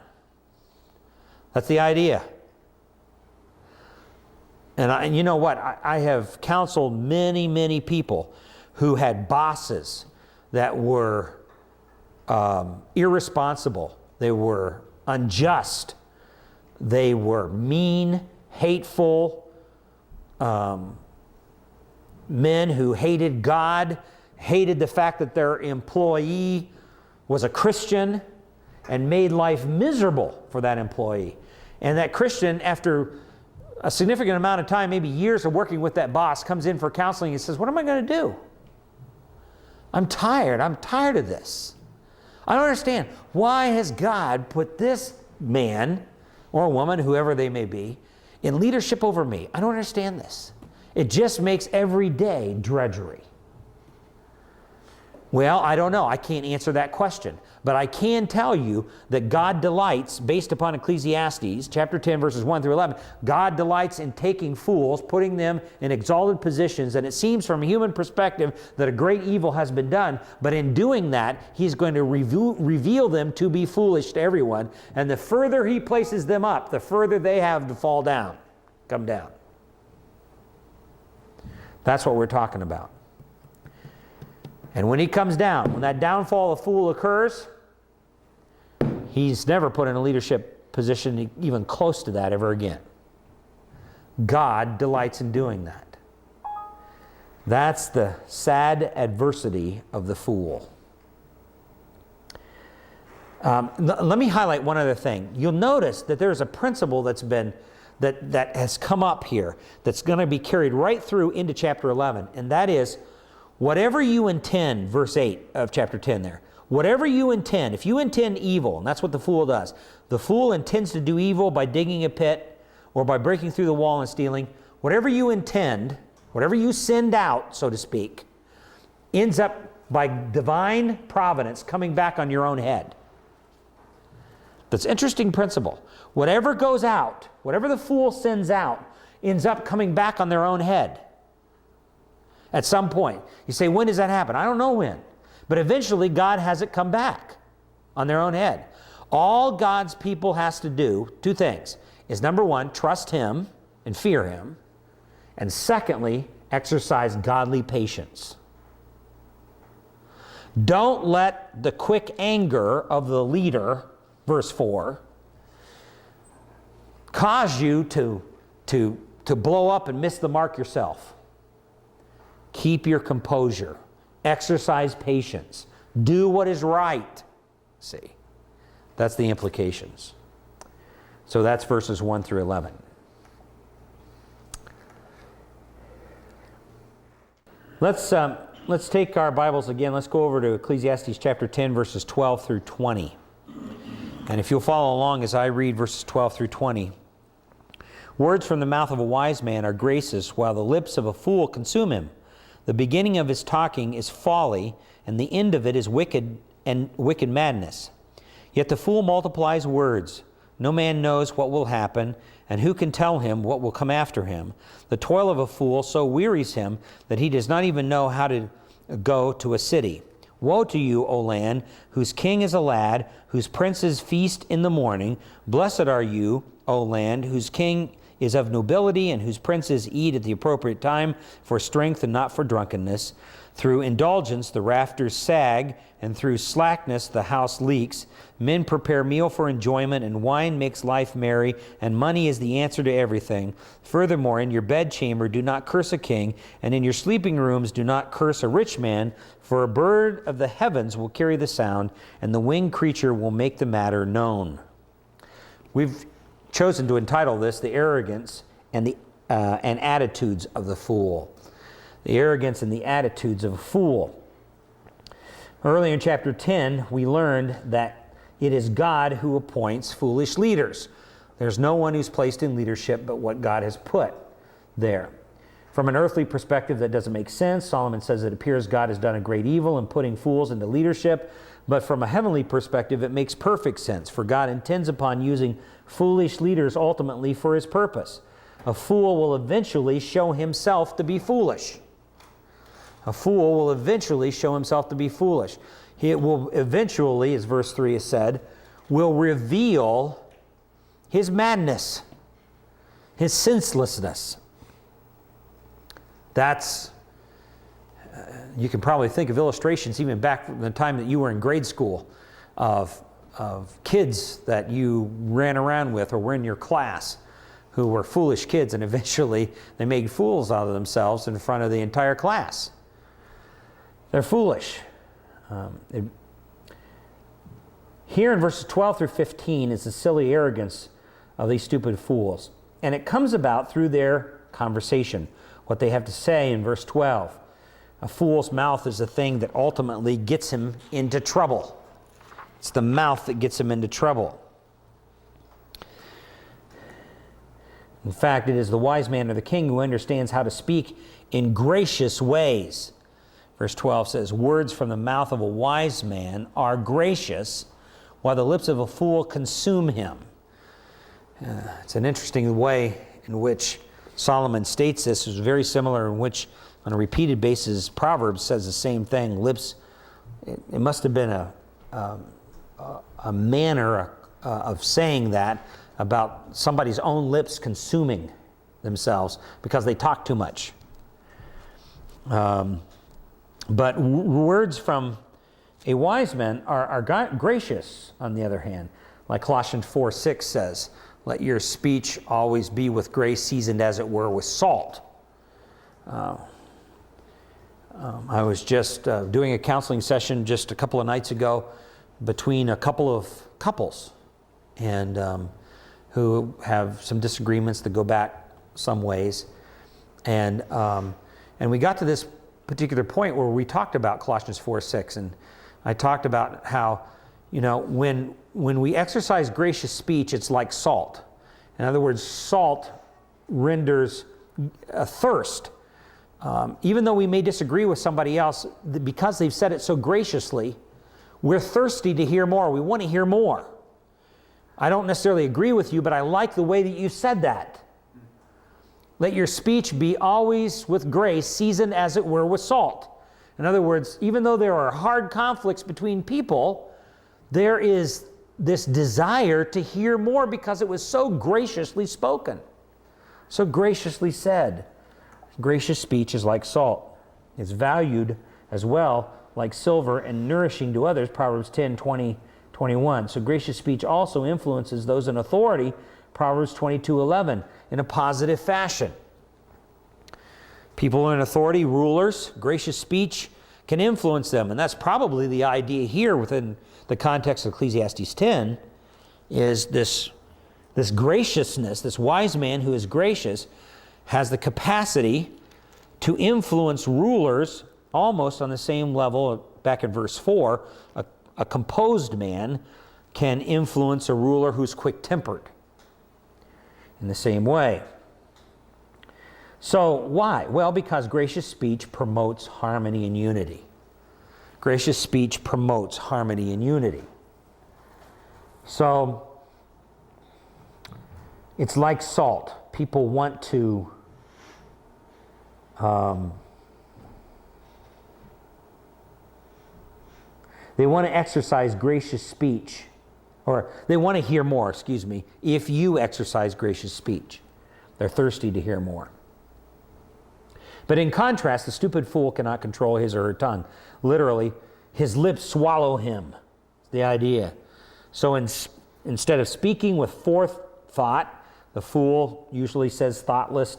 That's the idea. And you know what? I have counseled many, many people who had bosses that were irresponsible. They were unjust. They were mean, hateful men who hated God, hated the fact that their employee was a Christian, and made life miserable for that employee. And that Christian, after a significant amount of time, maybe years of working with that boss, comes in for counseling and says, what am I going to do? I'm tired of this. I don't understand. Why has God put this man or woman, whoever they may be, in leadership over me? I don't understand this. It just makes every day drudgery. Well, I don't know. I can't answer that question. But I can tell you that God delights, based upon Ecclesiastes, chapter 10, verses 1 through 11, God delights in taking fools, putting them in exalted positions, and it seems from a human perspective that a great evil has been done, but in doing that, He's going to reveal them to be foolish to everyone, and the further He places them up, the further they have to fall down, come down. That's what we're talking about. And when he comes down, when that downfall of fool occurs, he's never put in a leadership position even close to that ever again. God delights in doing that. That's the sad adversity of the fool. Let me highlight one other thing. You'll notice that there's a principle that has come up here that's going to be carried right through into chapter 11, and that is, whatever you intend, verse 8 of chapter 10 there, whatever you intend, if you intend evil, and that's what the fool does, the fool intends to do evil by digging a pit or by breaking through the wall and stealing, whatever you intend, whatever you send out, so to speak, ends up by divine providence coming back on your own head. That's an interesting principle. Whatever goes out, whatever the fool sends out, ends up coming back on their own head. At some point. You say, when does that happen? I don't know when. But eventually God has it come back on their own head. All God's people has to do, two things, is number one, trust Him and fear Him. And secondly, exercise godly patience. Don't let the quick anger of the leader, verse 4, cause you to blow up and miss the mark yourself. Keep your composure. Exercise patience. Do what is right. See, that's the implications. So that's verses 1 through 11. Let's take our Bibles again. Let's go over to Ecclesiastes chapter 10, verses 12 through 20. And if you'll follow along as I read verses 12 through 20. Words from the mouth of a wise man are gracious, while the lips of a fool consume him. The beginning of his talking is folly, and the end of it is wicked madness. Yet the fool multiplies words. No man knows what will happen, and who can tell him what will come after him? The toil of a fool so wearies him that he does not even know how to go to a city. Woe to you, O land, whose king is a lad, whose princes feast in the morning. Blessed are you, O land, whose king is of nobility, and whose princes eat at the appropriate time for strength and not for drunkenness. Through indulgence the rafters sag, and through slackness the house leaks. Men prepare meal for enjoyment, and wine makes life merry, and money is the answer to everything. Furthermore, in your bedchamber do not curse a king, and in your sleeping rooms do not curse a rich man, for a bird of the heavens will carry the sound, and the winged creature will make the matter known. We've chosen to entitle this The Arrogance and Attitudes of the Fool. The arrogance and the attitudes of a fool. Earlier in chapter 10, we learned that it is God who appoints foolish leaders. There's no one who's placed in leadership but what God has put there. From an earthly perspective, that doesn't make sense. Solomon says it appears God has done a great evil in putting fools into leadership. But from a heavenly perspective, it makes perfect sense, for God intends upon using foolish leaders ultimately for His purpose. A fool will eventually show himself to be foolish. A fool will eventually show himself to be foolish. He will eventually, as verse 3 has said, will reveal his madness, his senselessness. That's, you can probably think of illustrations even back from the time that you were in grade school of kids that you ran around with or were in your class who were foolish kids, and eventually they made fools out of themselves in front of the entire class. They're foolish. Here in verses 12 through 15 is the silly arrogance of these stupid fools. And it comes about through their conversation, what they have to say in verse 12. A fool's mouth is the thing that ultimately gets him into trouble. It's the mouth that gets him into trouble. In fact, it is the wise man or the king who understands how to speak in gracious ways. Verse 12 says, words from the mouth of a wise man are gracious, while the lips of a fool consume him. It's an interesting way in which Solomon states this. It's very similar in which, on a repeated basis, Proverbs says the same thing. Lips, it must have been a manner of saying that about somebody's own lips consuming themselves because they talk too much. But words from a wise man are gracious, on the other hand. Like Colossians 4:6 says, let your speech always be with grace, seasoned as it were with salt. I was just doing a counseling session just a couple of nights ago between a couple of couples and who have some disagreements that go back some ways. And we got to this particular point where we talked about Colossians 4:6, and I talked about how, when we exercise gracious speech, it's like salt. In other words, salt renders a thirst. Even though we may disagree with somebody else, because they've said it so graciously, we're thirsty to hear more. We want to hear more. I don't necessarily agree with you, but I like the way that you said that. Let your speech be always with grace, seasoned as it were with salt. In other words, even though there are hard conflicts between people, there is this desire to hear more because it was so graciously spoken, so graciously said. Gracious speech is like salt. It's valued as well like silver and nourishing to others, Proverbs 10:20-21. So gracious speech also influences those in authority, Proverbs 22:11, in a positive fashion. People in authority, rulers, gracious speech can influence them. And that's probably the idea here within the context of Ecclesiastes 10, is this graciousness. This wise man who is gracious has the capacity to influence rulers almost on the same level. Back in verse 4, a composed man can influence a ruler who's quick-tempered in the same way. So why? Well, because gracious speech promotes harmony and unity. Gracious speech promotes harmony and unity. So it's like salt. People want to they want to exercise gracious speech, or they want to hear more, if you exercise gracious speech. They're thirsty to hear more. But in contrast, the stupid fool cannot control his or her tongue. Literally, his lips swallow him. That's the idea. So instead of speaking with forethought, the fool usually says thoughtless,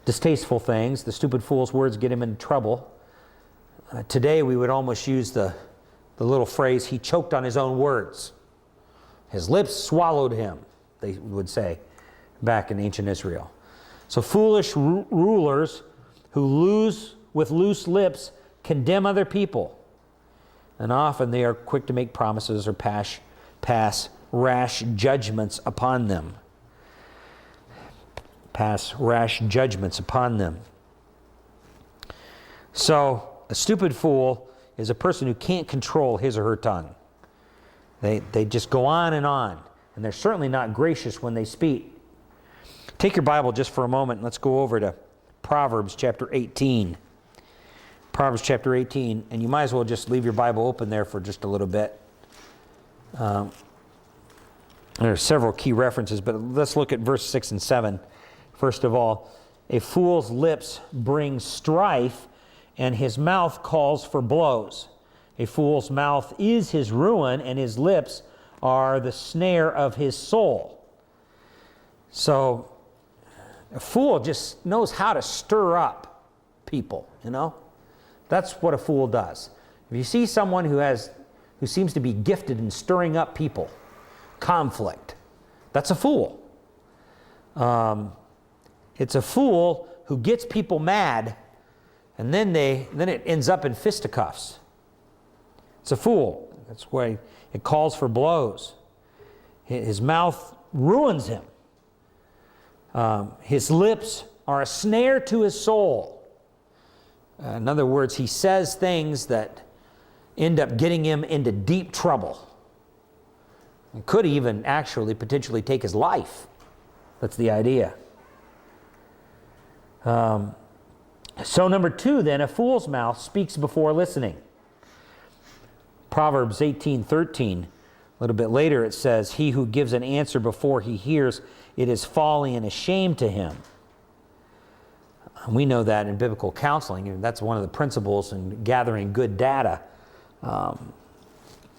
distasteful things. The stupid fool's words get him into trouble. Today we would almost use the little phrase, he choked on his own words. His lips swallowed him, they would say back in ancient Israel. So foolish rulers who with loose lips condemn other people. And often they are quick to make promises or pass rash judgments upon them. So a stupid fool is a person who can't control his or her tongue. They just go on, and they're certainly not gracious when they speak. Take your Bible just for a moment and let's go over to Proverbs chapter 18. Proverbs chapter 18, and you might as well just leave your Bible open there for just a little bit. There are several key references, but let's look at verse 6 and 7. First of all, a fool's lips bring strife, and his mouth calls for blows. A fool's mouth is his ruin, and his lips are the snare of his soul. So, a fool just knows how to stir up people, That's what a fool does. If you see someone who seems to be gifted in stirring up people, conflict, That's a fool. It's a fool who gets people mad, and then it ends up in fisticuffs. It's a fool. That's why it calls for blows. His mouth ruins him. His lips are a snare to his soul. In other words, he says things that end up getting him into deep trouble. It could even actually potentially take his life. That's the idea. So number 2 then, a fool's mouth speaks before listening. Proverbs 18:13, a little bit later it says, he who gives an answer before he hears, it is folly and a shame to him. We know that in biblical counseling, and that's one of the principles in gathering good data.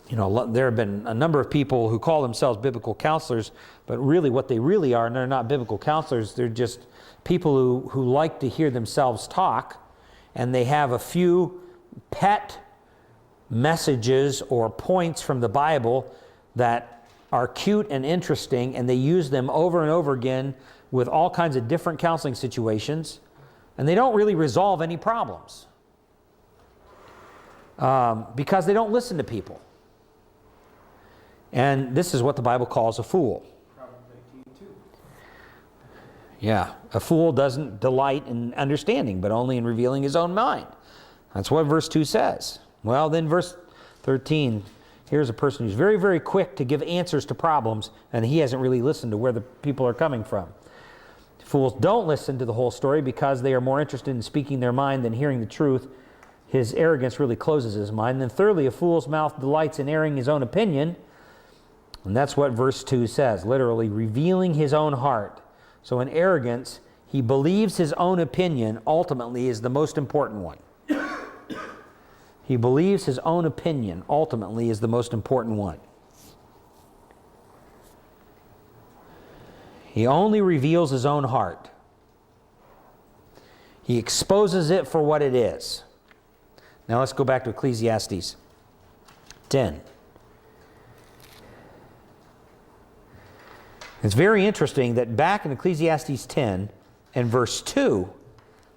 There have been a number of people who call themselves biblical counselors, but really what they really are, and they're not biblical counselors, they're just people who like to hear themselves talk, and they have a few pet messages or points from the Bible that are cute and interesting, and they use them over and over again with all kinds of different counseling situations, and they don't really resolve any problems because they don't listen to people. And this is what the Bible calls a fool. Yeah, a fool doesn't delight in understanding, but only in revealing his own mind. That's what verse 2 says. Well, then verse 13, here's a person who's very, very quick to give answers to problems, and he hasn't really listened to where the people are coming from. Fools don't listen to the whole story because they are more interested in speaking their mind than hearing the truth. His arrogance really closes his mind. And then thirdly, a fool's mouth delights in airing his own opinion, and that's what verse 2 says, literally revealing his own heart. So in arrogance, he believes his own opinion ultimately is the most important one. He believes his own opinion ultimately is the most important one. He only reveals his own heart. He exposes it for what it is. Now let's go back to Ecclesiastes 10. It's very interesting that back in Ecclesiastes 10 and verse 2,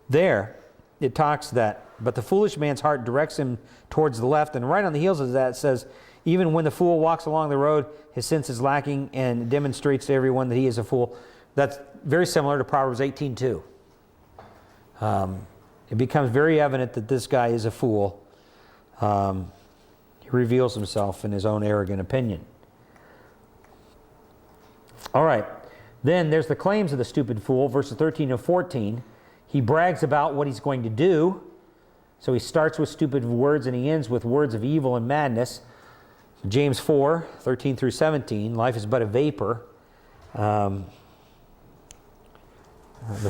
there it talks that, but the foolish man's heart directs him towards the left, and right on the heels of that it says, even when the fool walks along the road, his sense is lacking and demonstrates to everyone that he is a fool. That's very similar to Proverbs 18:2. It becomes very evident that this guy is a fool. He reveals himself in his own arrogant opinion. All right, then there's the claims of the stupid fool, verses 13 and 14. He brags about what he's going to do. So he starts with stupid words and he ends with words of evil and madness. James 4, 13 through 17, life is but a vapor. The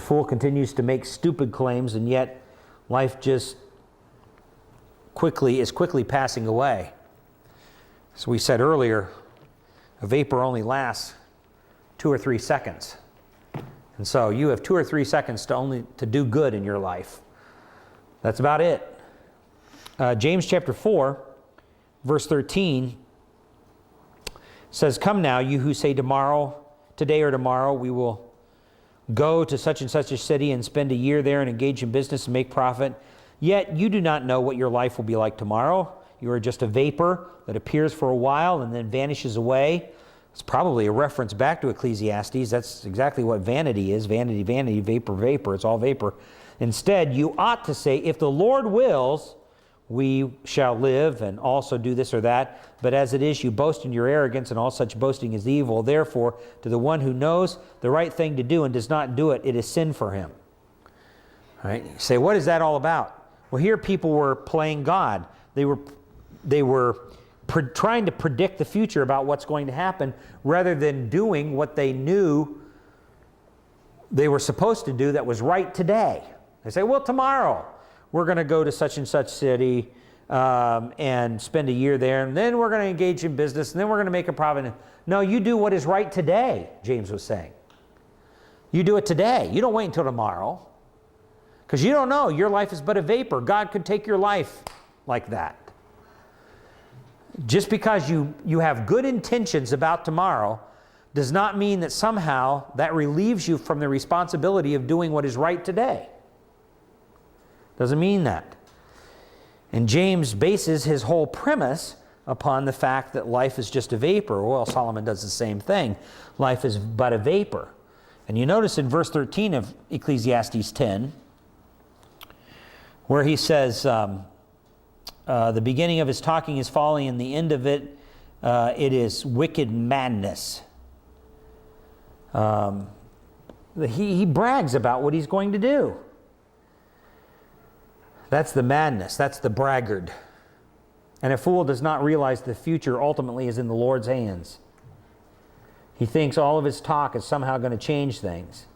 fool continues to make stupid claims, and yet life just is quickly passing away. As we said earlier, a vapor only lasts 2 or 3 seconds. And so you have 2 or 3 seconds to do good in your life. That's about it. James chapter 4, verse 13 says, come now, you who say today or tomorrow, we will go to such and such a city and spend a year there and engage in business and make profit. Yet you do not know what your life will be like tomorrow. You are just a vapor that appears for a while and then vanishes away. It's probably a reference back to Ecclesiastes. That's exactly what vanity is. Vanity, vanity, vapor, vapor. It's all vapor. Instead, you ought to say, if the Lord wills, we shall live and also do this or that. But as it is, you boast in your arrogance, and all such boasting is evil. Therefore, to the one who knows the right thing to do and does not do it, it is sin for him. All right? You say, what is that all about? Well, here people were playing God. They were trying to predict the future about what's going to happen rather than doing what they knew they were supposed to do that was right today. They say, well, tomorrow we're going to go to such and such city and spend a year there, and then we're going to engage in business, and then we're going to make a profit. No, you do what is right today, James was saying. You do it today. You don't wait until tomorrow, because you don't know. Your life is but a vapor. God could take your life like that. Just because you have good intentions about tomorrow does not mean that somehow that relieves you from the responsibility of doing what is right today. Doesn't mean that. And James bases his whole premise upon the fact that life is just a vapor. Well, Solomon does the same thing. Life is but a vapor. And you notice in verse 13 of Ecclesiastes 10, where he says, the beginning of his talking is folly, and the end of it, it is wicked madness. He brags about what he's going to do. That's the madness. That's the braggart. And a fool does not realize the future ultimately is in the Lord's hands. He thinks all of his talk is somehow going to change things.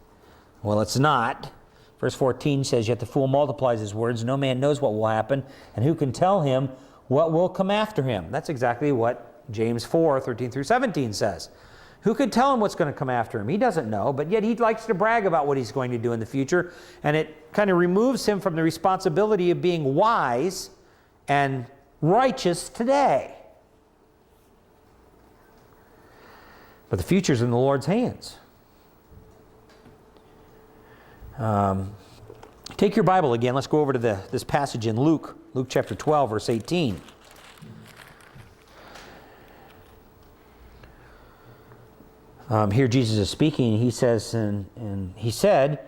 Well, it's not. Verse 14 says, yet the fool multiplies his words. No man knows what will happen, and who can tell him what will come after him? That's exactly what James 4, 13 through 17 says. Who could tell him what's going to come after him? He doesn't know, but yet he likes to brag about what he's going to do in the future, and it kind of removes him from the responsibility of being wise and righteous today. But the future's in the Lord's hands. Take your Bible again. Let's go over to this passage in Luke chapter 12, verse 18. Here Jesus is speaking. He says, and he said,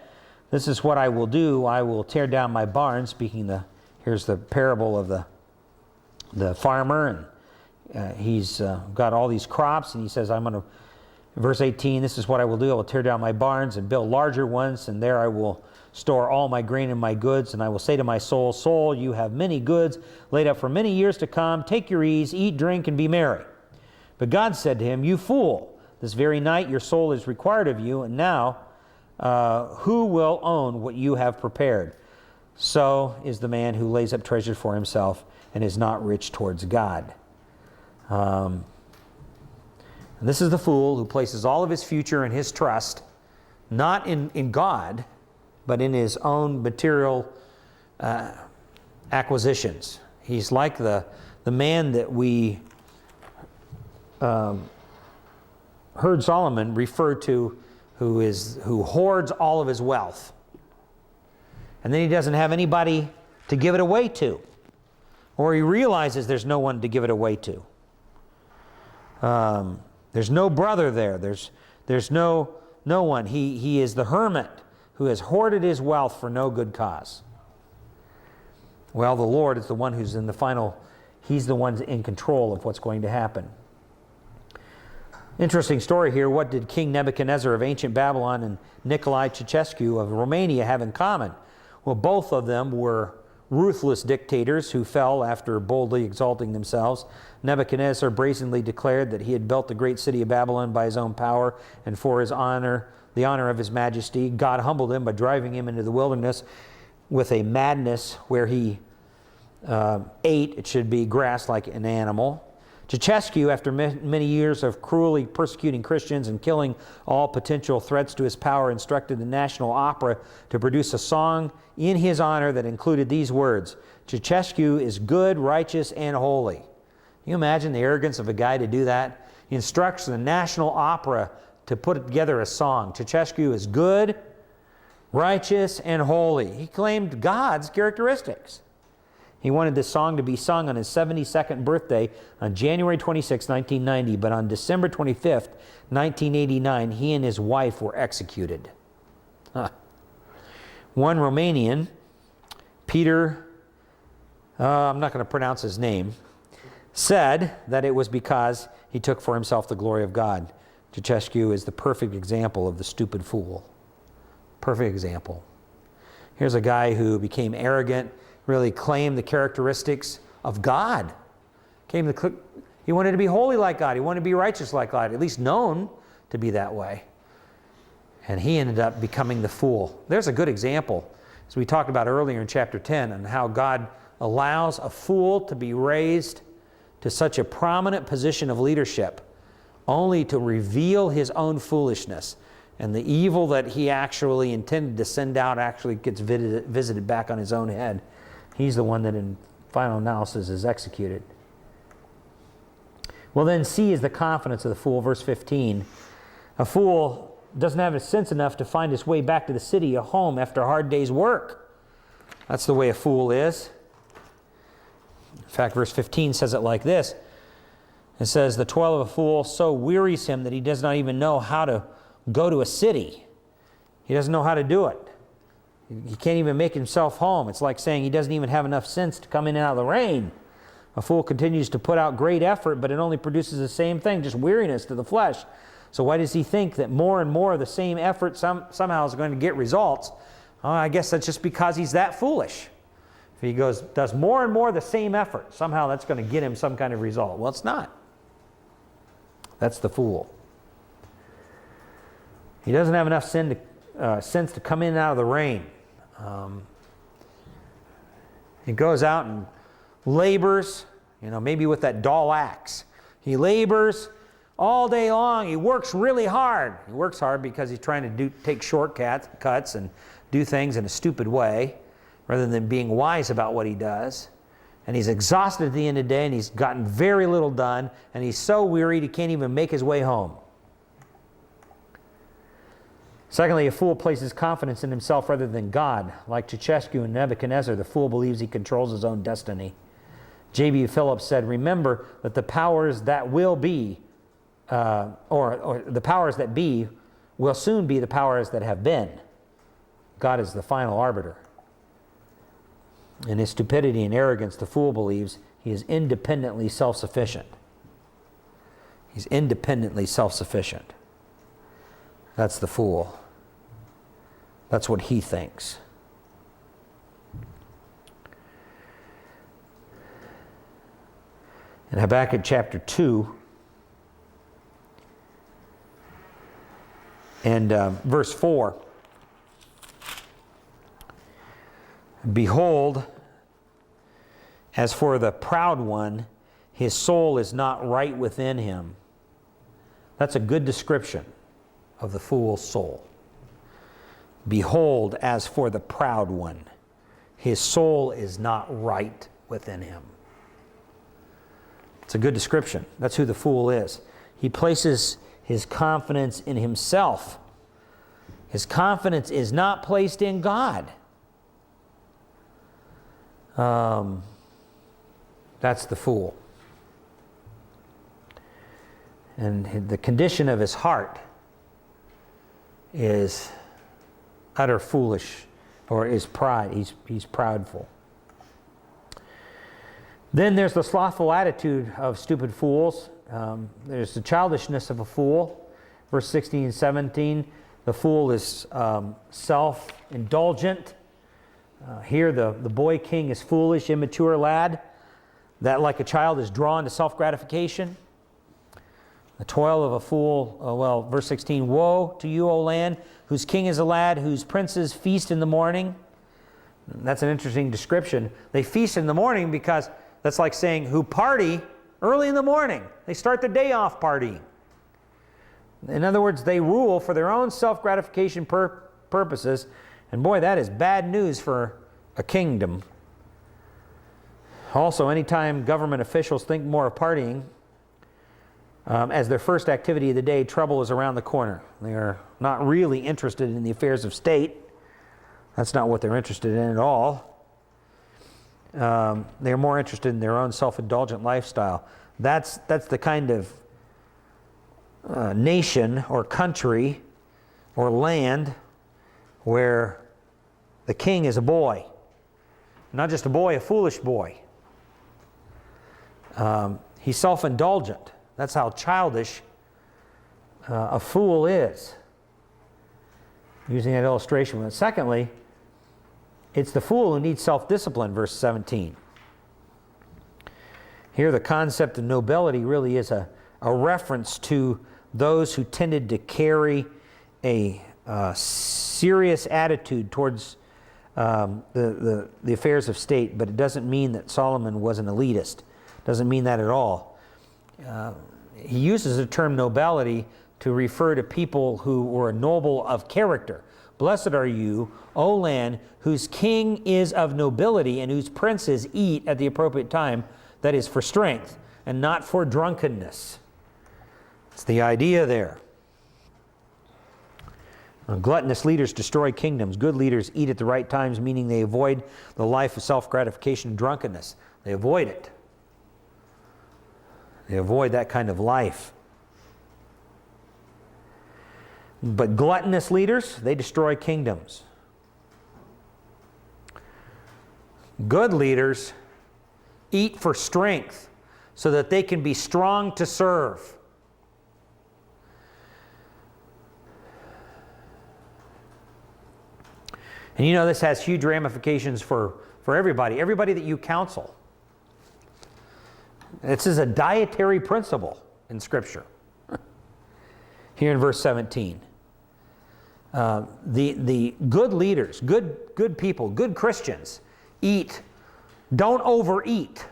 this is what I will do. I will tear down my barn. Here's the parable of the farmer, and he's got all these crops, and he says, verse 18, this is what I will do. I will tear down my barns and build larger ones, and there I will store all my grain and my goods. And I will say to my soul, soul, you have many goods laid up for many years to come. Take your ease, eat, drink, and be merry. But God said to him, you fool, this very night your soul is required of you, and now who will own what you have prepared? So is the man who lays up treasures for himself and is not rich towards God. And this is the fool who places all of his future and his trust not in God, but in his own material acquisitions. He's like the man that we heard Solomon refer to, who hoards all of his wealth. And then he doesn't have anybody to give it away to. Or he realizes there's no one to give it away to. There's no brother there. There's no one. He is the hermit who has hoarded his wealth for no good cause. Well, the Lord is the one who's he's the one in control of what's going to happen. Interesting story here. What did King Nebuchadnezzar of ancient Babylon and Nicolae Ceausescu of Romania have in common? Well, both of them were ruthless dictators who fell after boldly exalting themselves. Nebuchadnezzar brazenly declared that he had built the great city of Babylon by his own power and for his honor, the honor of his majesty. God humbled him by driving him into the wilderness with a madness where he ate, it should be, grass like an animal. Ceausescu, after many years of cruelly persecuting Christians and killing all potential threats to his power, instructed the National Opera to produce a song in his honor that included these words, Ceausescu is good, righteous, and holy. Can you imagine the arrogance of a guy to do that? He instructs the National Opera to put together a song. Ceausescu is good, righteous, and holy. He claimed God's characteristics. He wanted this song to be sung on his 72nd birthday on January 26, 1990, but on December 25th, 1989, he and his wife were executed. One Romanian, Peter, I'm not going to pronounce his name, said that it was because he took for himself the glory of God. Ceausescu is the perfect example of the stupid fool. Perfect example. Here's a guy who became arrogant, really claimed the characteristics of God. He wanted to be holy like God. He wanted to be righteous like God, at least known to be that way. And he ended up becoming the fool. There's a good example, as we talked about earlier in chapter 10, on how God allows a fool to be raised to such a prominent position of leadership, only to reveal his own foolishness. And the evil that he actually intended to send out actually gets visited back on his own head. He's the one that in final analysis is executed. Well, then C is the confidence of the fool. Verse 15. A fool doesn't have sense enough to find his way back to the city, a home after a hard day's work. That's the way a fool is. In fact, verse 15 says it like this. It says, the toil of a fool so wearies him that he does not even know how to go to a city. He doesn't know how to do it. He can't even make himself home. It's like saying he doesn't even have enough sense to come in and out of the rain. A fool continues to put out great effort, but it only produces the same thing, just weariness to the flesh. So why does he think that more and more of the same effort somehow is going to get results? I guess that's just because he's that foolish. If he does more and more of the same effort, somehow that's going to get him some kind of result. Well, it's not. That's the fool. He doesn't have enough sense to come in and out of the rain. He goes out and labors, maybe with that dull axe. He labors all day long. He works really hard. He works hard because he's trying to take shortcuts and do things in a stupid way rather than being wise about what he does. And he's exhausted at the end of the day, and he's gotten very little done, and he's so wearied he can't even make his way home. Secondly, a fool places confidence in himself rather than God. Like Ceausescu and Nebuchadnezzar, the fool believes he controls his own destiny. J.B. Phillips said, remember that the powers that will be, or the powers that be, will soon be the powers that have been. God is the final arbiter. In his stupidity and arrogance, the fool believes he is independently self-sufficient. He's independently self-sufficient. That's the fool. That's what he thinks. In Habakkuk chapter 2 and verse 4, behold, as for the proud one, his soul is not right within him. That's a good description of the fool's soul. Behold, as for the proud one, his soul is not right within him. It's a good description. That's who the fool is. He places his confidence in himself. His confidence is not placed in God. That's the fool. And the condition of his heart is utter foolish, or is pride. He's proudful. Then there's the slothful attitude of stupid fools. There's the childishness of a fool. Verse 16 and 17, the fool is self-indulgent. Here the boy king is foolish, immature lad, that like a child is drawn to self-gratification. The toil of a fool, verse 16, woe to you, O land, whose king is a lad, whose princes feast in the morning. That's an interesting description. They feast in the morning because that's like saying who party early in the morning. They start the day off partying. In other words, they rule for their own self-gratification purposes. And boy, that is bad news for a kingdom. Also, anytime government officials think more of partying as their first activity of the day, trouble is around the corner. They are not really interested in the affairs of state. That's not what they're interested in at all. They're more interested in their own self-indulgent lifestyle. That's the kind of nation or country or land where the king is a boy. Not just a boy, a foolish boy. He's self-indulgent. That's how childish a fool is. Using that illustration. But secondly, it's the fool who needs self-discipline, verse 17. Here the concept of nobility really is a reference to those who tended to carry a serious attitude towards the affairs of state, but it doesn't mean that Solomon was an elitist. It doesn't mean that at all. He uses the term nobility to refer to people who were noble of character. Blessed are you, O land, whose king is of nobility and whose princes eat at the appropriate time, that is for strength and not for drunkenness. It's the idea there. Gluttonous leaders destroy kingdoms. Good leaders eat at the right times, meaning they avoid the life of self-gratification and drunkenness. They avoid it. They avoid that kind of life. But gluttonous leaders, they destroy kingdoms. Good leaders eat for strength so that they can be strong to serve. And you know this has huge ramifications for everybody that you counsel. This is a dietary principle in Scripture. Here in verse 17. The good leaders, good people, good Christians eat, don't overeat,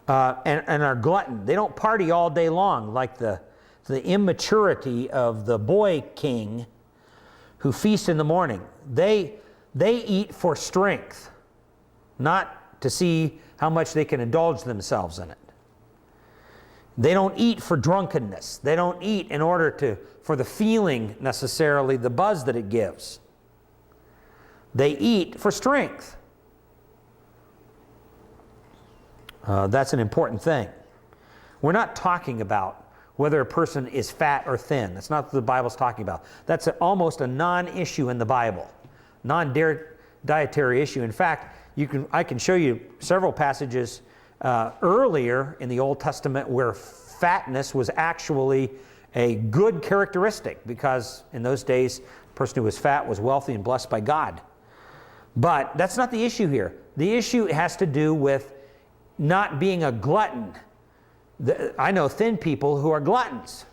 and are glutton. They don't party all day long like the immaturity of the boy king who feast in the morning. They eat for strength, not to see how much they can indulge themselves in it. They don't eat for drunkenness. They don't eat in order for the feeling necessarily, the buzz that it gives. They eat for strength. That's an important thing. We're not talking about whether a person is fat or thin. That's not what the Bible's talking about. That's almost a non-issue in the Bible, non-dietary issue. In fact, I can show you several passages earlier in the Old Testament where fatness was actually a good characteristic, because in those days, the person who was fat was wealthy and blessed by God. But that's not the issue here. The issue has to do with not being a glutton. I know thin people who are gluttons.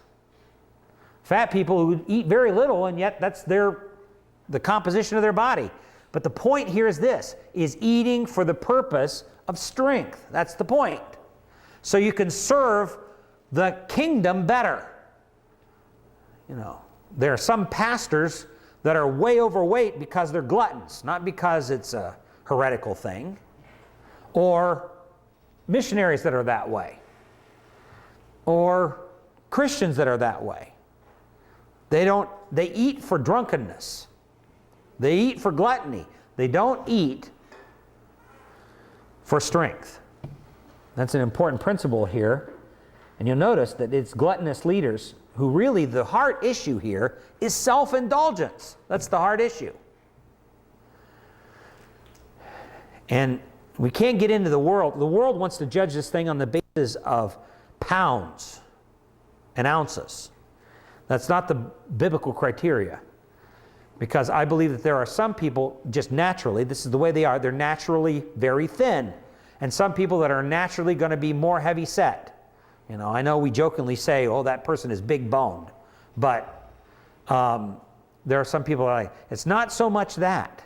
Fat people who eat very little, and yet that's the composition of their body. But the point here is this, is eating for the purpose of strength. That's the point. So you can serve the kingdom better. You know, there are some pastors that are way overweight because they're gluttons, not because it's a heretical thing, or missionaries that are that way, or Christians that are that way. They eat for drunkenness. They eat for gluttony. They don't eat for strength. That's an important principle here. And you'll notice that it's gluttonous leaders who really, the heart issue here is self-indulgence. That's the heart issue. And we can't get into the world. The world wants to judge this thing on the basis of pounds and ounces. That's not the biblical criteria. Because I believe that there are some people just naturally, this is the way they are, they're naturally very thin. And some people that are naturally going to be more heavy set. You know, I know we jokingly say, oh, that person is big boned. But there are some people that it's not so much that.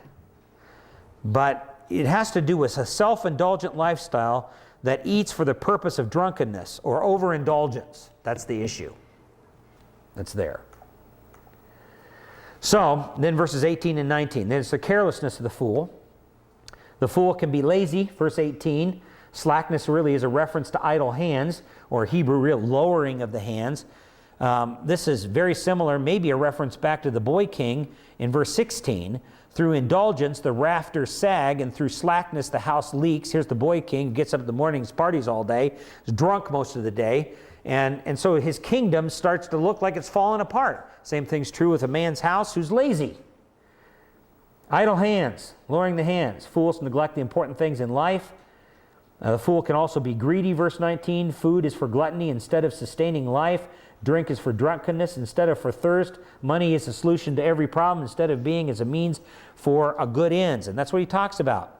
But it has to do with a self-indulgent lifestyle that eats for the purpose of drunkenness or overindulgence. That's the issue. That's there. So, then verses 18 and 19. There's the carelessness of the fool. The fool can be lazy, verse 18. Slackness really is a reference to idle hands, or Hebrew real lowering of the hands. This is very similar, maybe a reference back to the boy king in verse 16. Through indulgence, the rafters sag, and through slackness, the house leaks. Here's the boy king who gets up in the mornings, parties all day, is drunk most of the day, and so his kingdom starts to look like it's falling apart. Same thing's true with a man's house who's lazy. Idle hands, lowering the hands. Fools neglect the important things in life. The fool can also be greedy, verse 19. Food is for gluttony instead of sustaining life. Drink is for drunkenness instead of for thirst. Money is a solution to every problem instead of being as a means for a good ends. And that's what he talks about.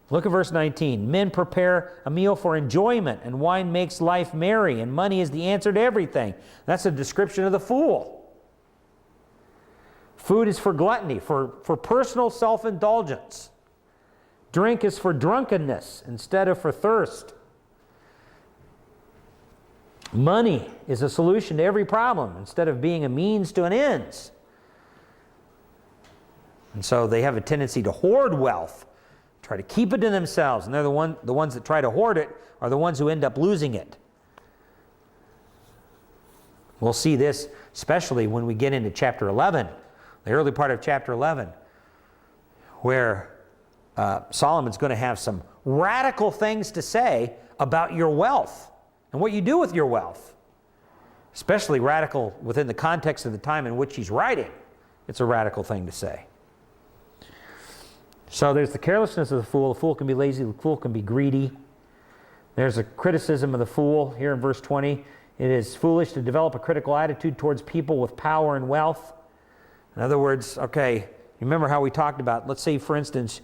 Look at verse 19. Men prepare a meal for enjoyment, and wine makes life merry, and money is the answer to everything. That's a description of the fool. Food is for gluttony, for personal self-indulgence. Drink is for drunkenness instead of for thirst. Money is a solution to every problem instead of being a means to an end. And so they have a tendency to hoard wealth, try to keep it to themselves, and they're the ones that try to hoard it are the ones who end up losing it. We'll see this especially when we get into chapter 11, the early part of chapter 11, where Solomon's going to have some radical things to say about your wealth and what you do with your wealth. Especially radical within the context of the time in which he's writing. It's a radical thing to say. So there's the carelessness of the fool. The fool can be lazy. The fool can be greedy. There's a criticism of the fool here in verse 20. It is foolish to develop a critical attitude towards people with power and wealth. In other words, okay, remember how we talked about, let's say, for instance,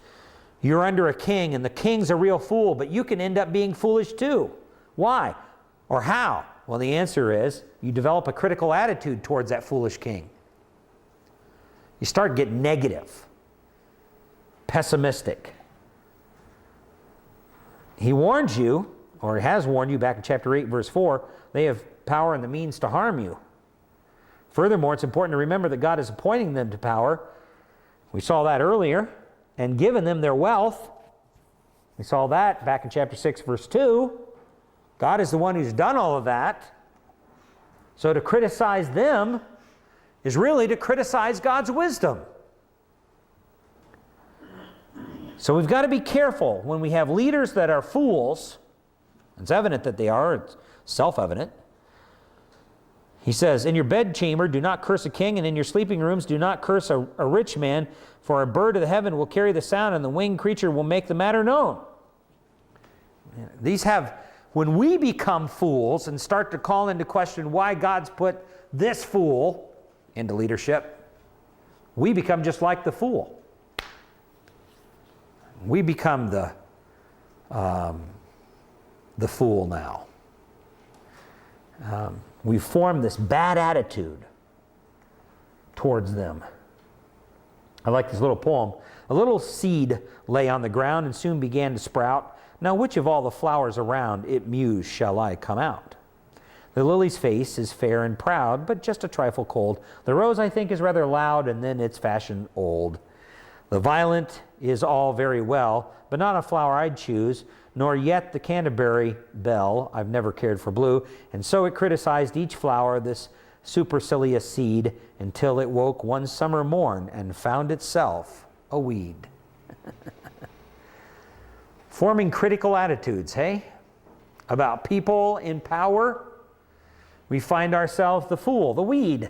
you're under a king and the king's a real fool, but you can end up being foolish too. Why? Or how? Well, the answer is you develop a critical attitude towards that foolish king. You start getting negative, pessimistic. He warns you, or he has warned you back in chapter 8, verse 4, they have power and the means to harm you. Furthermore, it's important to remember that God is appointing them to power. We saw that earlier, and given them their wealth. We saw that back in chapter 6, verse 2. God is the one who's done all of that. So to criticize them is really to criticize God's wisdom. So we've got to be careful when we have leaders that are fools. It's evident that they are. It's self-evident. He says, in your bedchamber do not curse a king, and in your sleeping rooms do not curse a rich man, for a bird of the heaven will carry the sound, and the winged creature will make the matter known. These have, when we become fools and start to call into question why God's put this fool into leadership, we become just like the fool. We become the fool now. We form this bad attitude towards them. I like this little poem. A little seed lay on the ground and soon began to sprout. Now which of all the flowers around it mused shall I come out? The lily's face is fair and proud, but just a trifle cold. The rose, I think, is rather loud, and then its fashion old. The violet is all very well, but not a flower I'd choose, nor yet the Canterbury bell. I've never cared for blue. And so it criticized each flower, this supercilious seed, until it woke one summer morn and found itself a weed. Forming critical attitudes, hey? About people in power, we find ourselves the fool, the weed.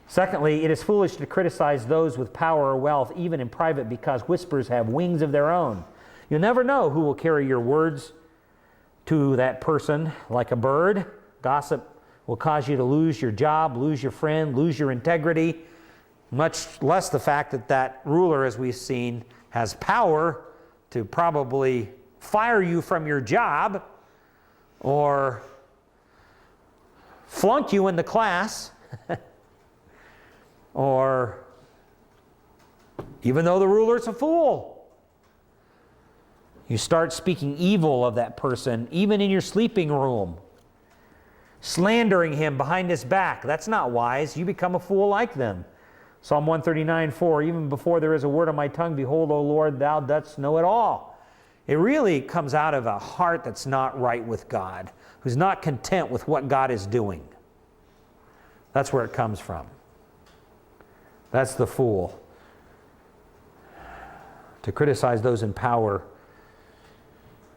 Secondly, it is foolish to criticize those with power or wealth, even in private, because whispers have wings of their own. You'll never know who will carry your words to that person like a bird. Gossip will cause you to lose your job, lose your friend, lose your integrity, much less the fact that that ruler, as we've seen, has power to probably fire you from your job or flunk you in the class or even though the ruler's a fool. You start speaking evil of that person, even in your sleeping room, slandering him behind his back. That's not wise. You become a fool like them. Psalm 139:4, even before there is a word on my tongue, behold, O Lord, thou dost know it all. It really comes out of a heart that's not right with God, who's not content with what God is doing. That's where it comes from. That's the fool. To criticize those in power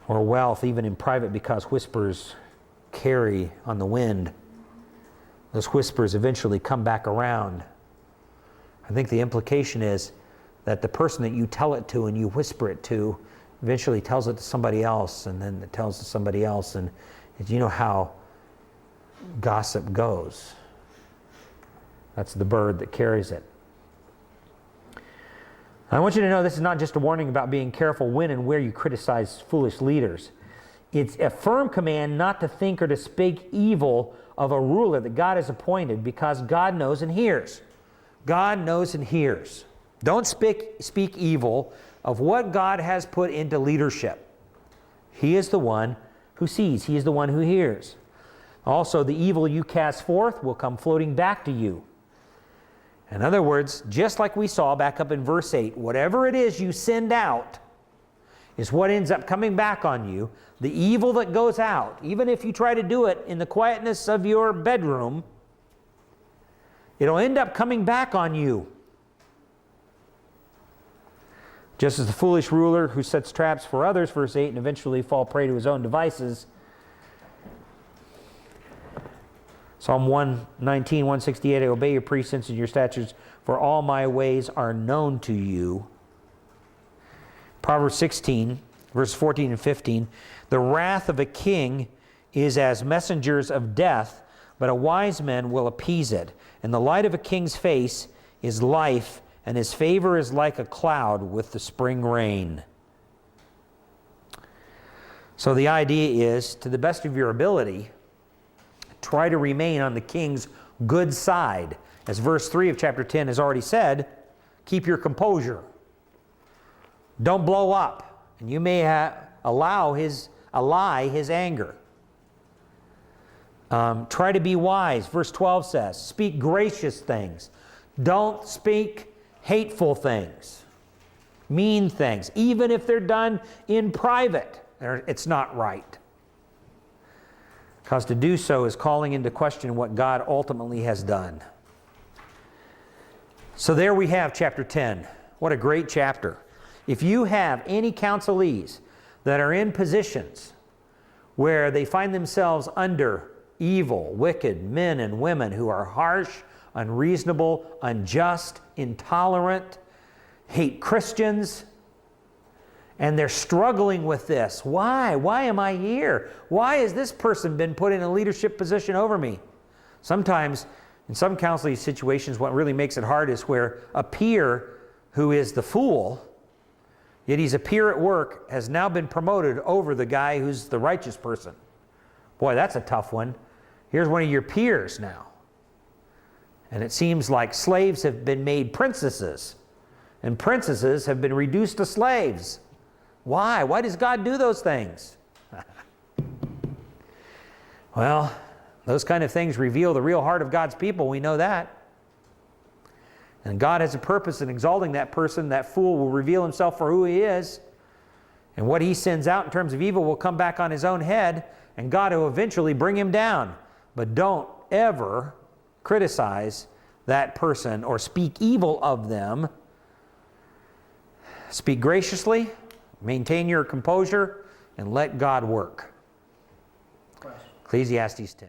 or wealth, even in private, because whispers carry on the wind. Those whispers eventually come back around. I think the implication is that the person that you tell it to and you whisper it to eventually tells it to somebody else, and then it tells to somebody else, and you know how gossip goes. That's the bird that carries it. I want you to know this is not just a warning about being careful when and where you criticize foolish leaders. It's a firm command not to think or to speak evil of a ruler that God has appointed, because God knows and hears. God knows and hears. Don't speak evil of what God has put into leadership. He is the one who sees. He is the one who hears. Also, the evil you cast forth will come floating back to you. In other words, just like we saw back up in verse 8, whatever it is you send out, is what ends up coming back on you. The evil that goes out, even if you try to do it in the quietness of your bedroom, it'll end up coming back on you. Just as the foolish ruler who sets traps for others, verse 8, and eventually fall prey to his own devices. Psalm 119, 168, I obey your precepts and your statutes, for all my ways are known to you. Proverbs 16, verse 14 and 15, the wrath of a king is as messengers of death, but a wise man will appease it. And the light of a king's face is life, and his favor is like a cloud with the spring rain. So the idea is, to the best of your ability, try to remain on the king's good side. As verse 3 of chapter 10 has already said, keep your composure. Don't blow up, and you may allay his anger. Try to be wise. Verse 12 says, speak gracious things. Don't speak hateful things, mean things. Even if they're done in private, it's not right. Because to do so is calling into question what God ultimately has done. So there we have chapter 10. What a great chapter. If you have any counselees that are in positions where they find themselves under evil, wicked men and women who are harsh, unreasonable, unjust, intolerant, hate Christians, and they're struggling with this. Why? Why am I here? Why has this person been put in a leadership position over me? Sometimes, in some counseling situations, what really makes it hard is where a peer who is the fool, yet he's a peer at work, has now been promoted over the guy who's the righteous person. Boy, that's a tough one. Here's one of your peers now. And it seems like slaves have been made princesses, and princesses have been reduced to slaves. Why? Why does God do those things? Well, those kind of things reveal the real heart of God's people. We know that. And God has a purpose in exalting that person. That fool will reveal himself for who he is. And what he sends out in terms of evil will come back on his own head, and God will eventually bring him down. But don't ever criticize that person or speak evil of them. Speak graciously, maintain your composure, and let God work. Ecclesiastes 10.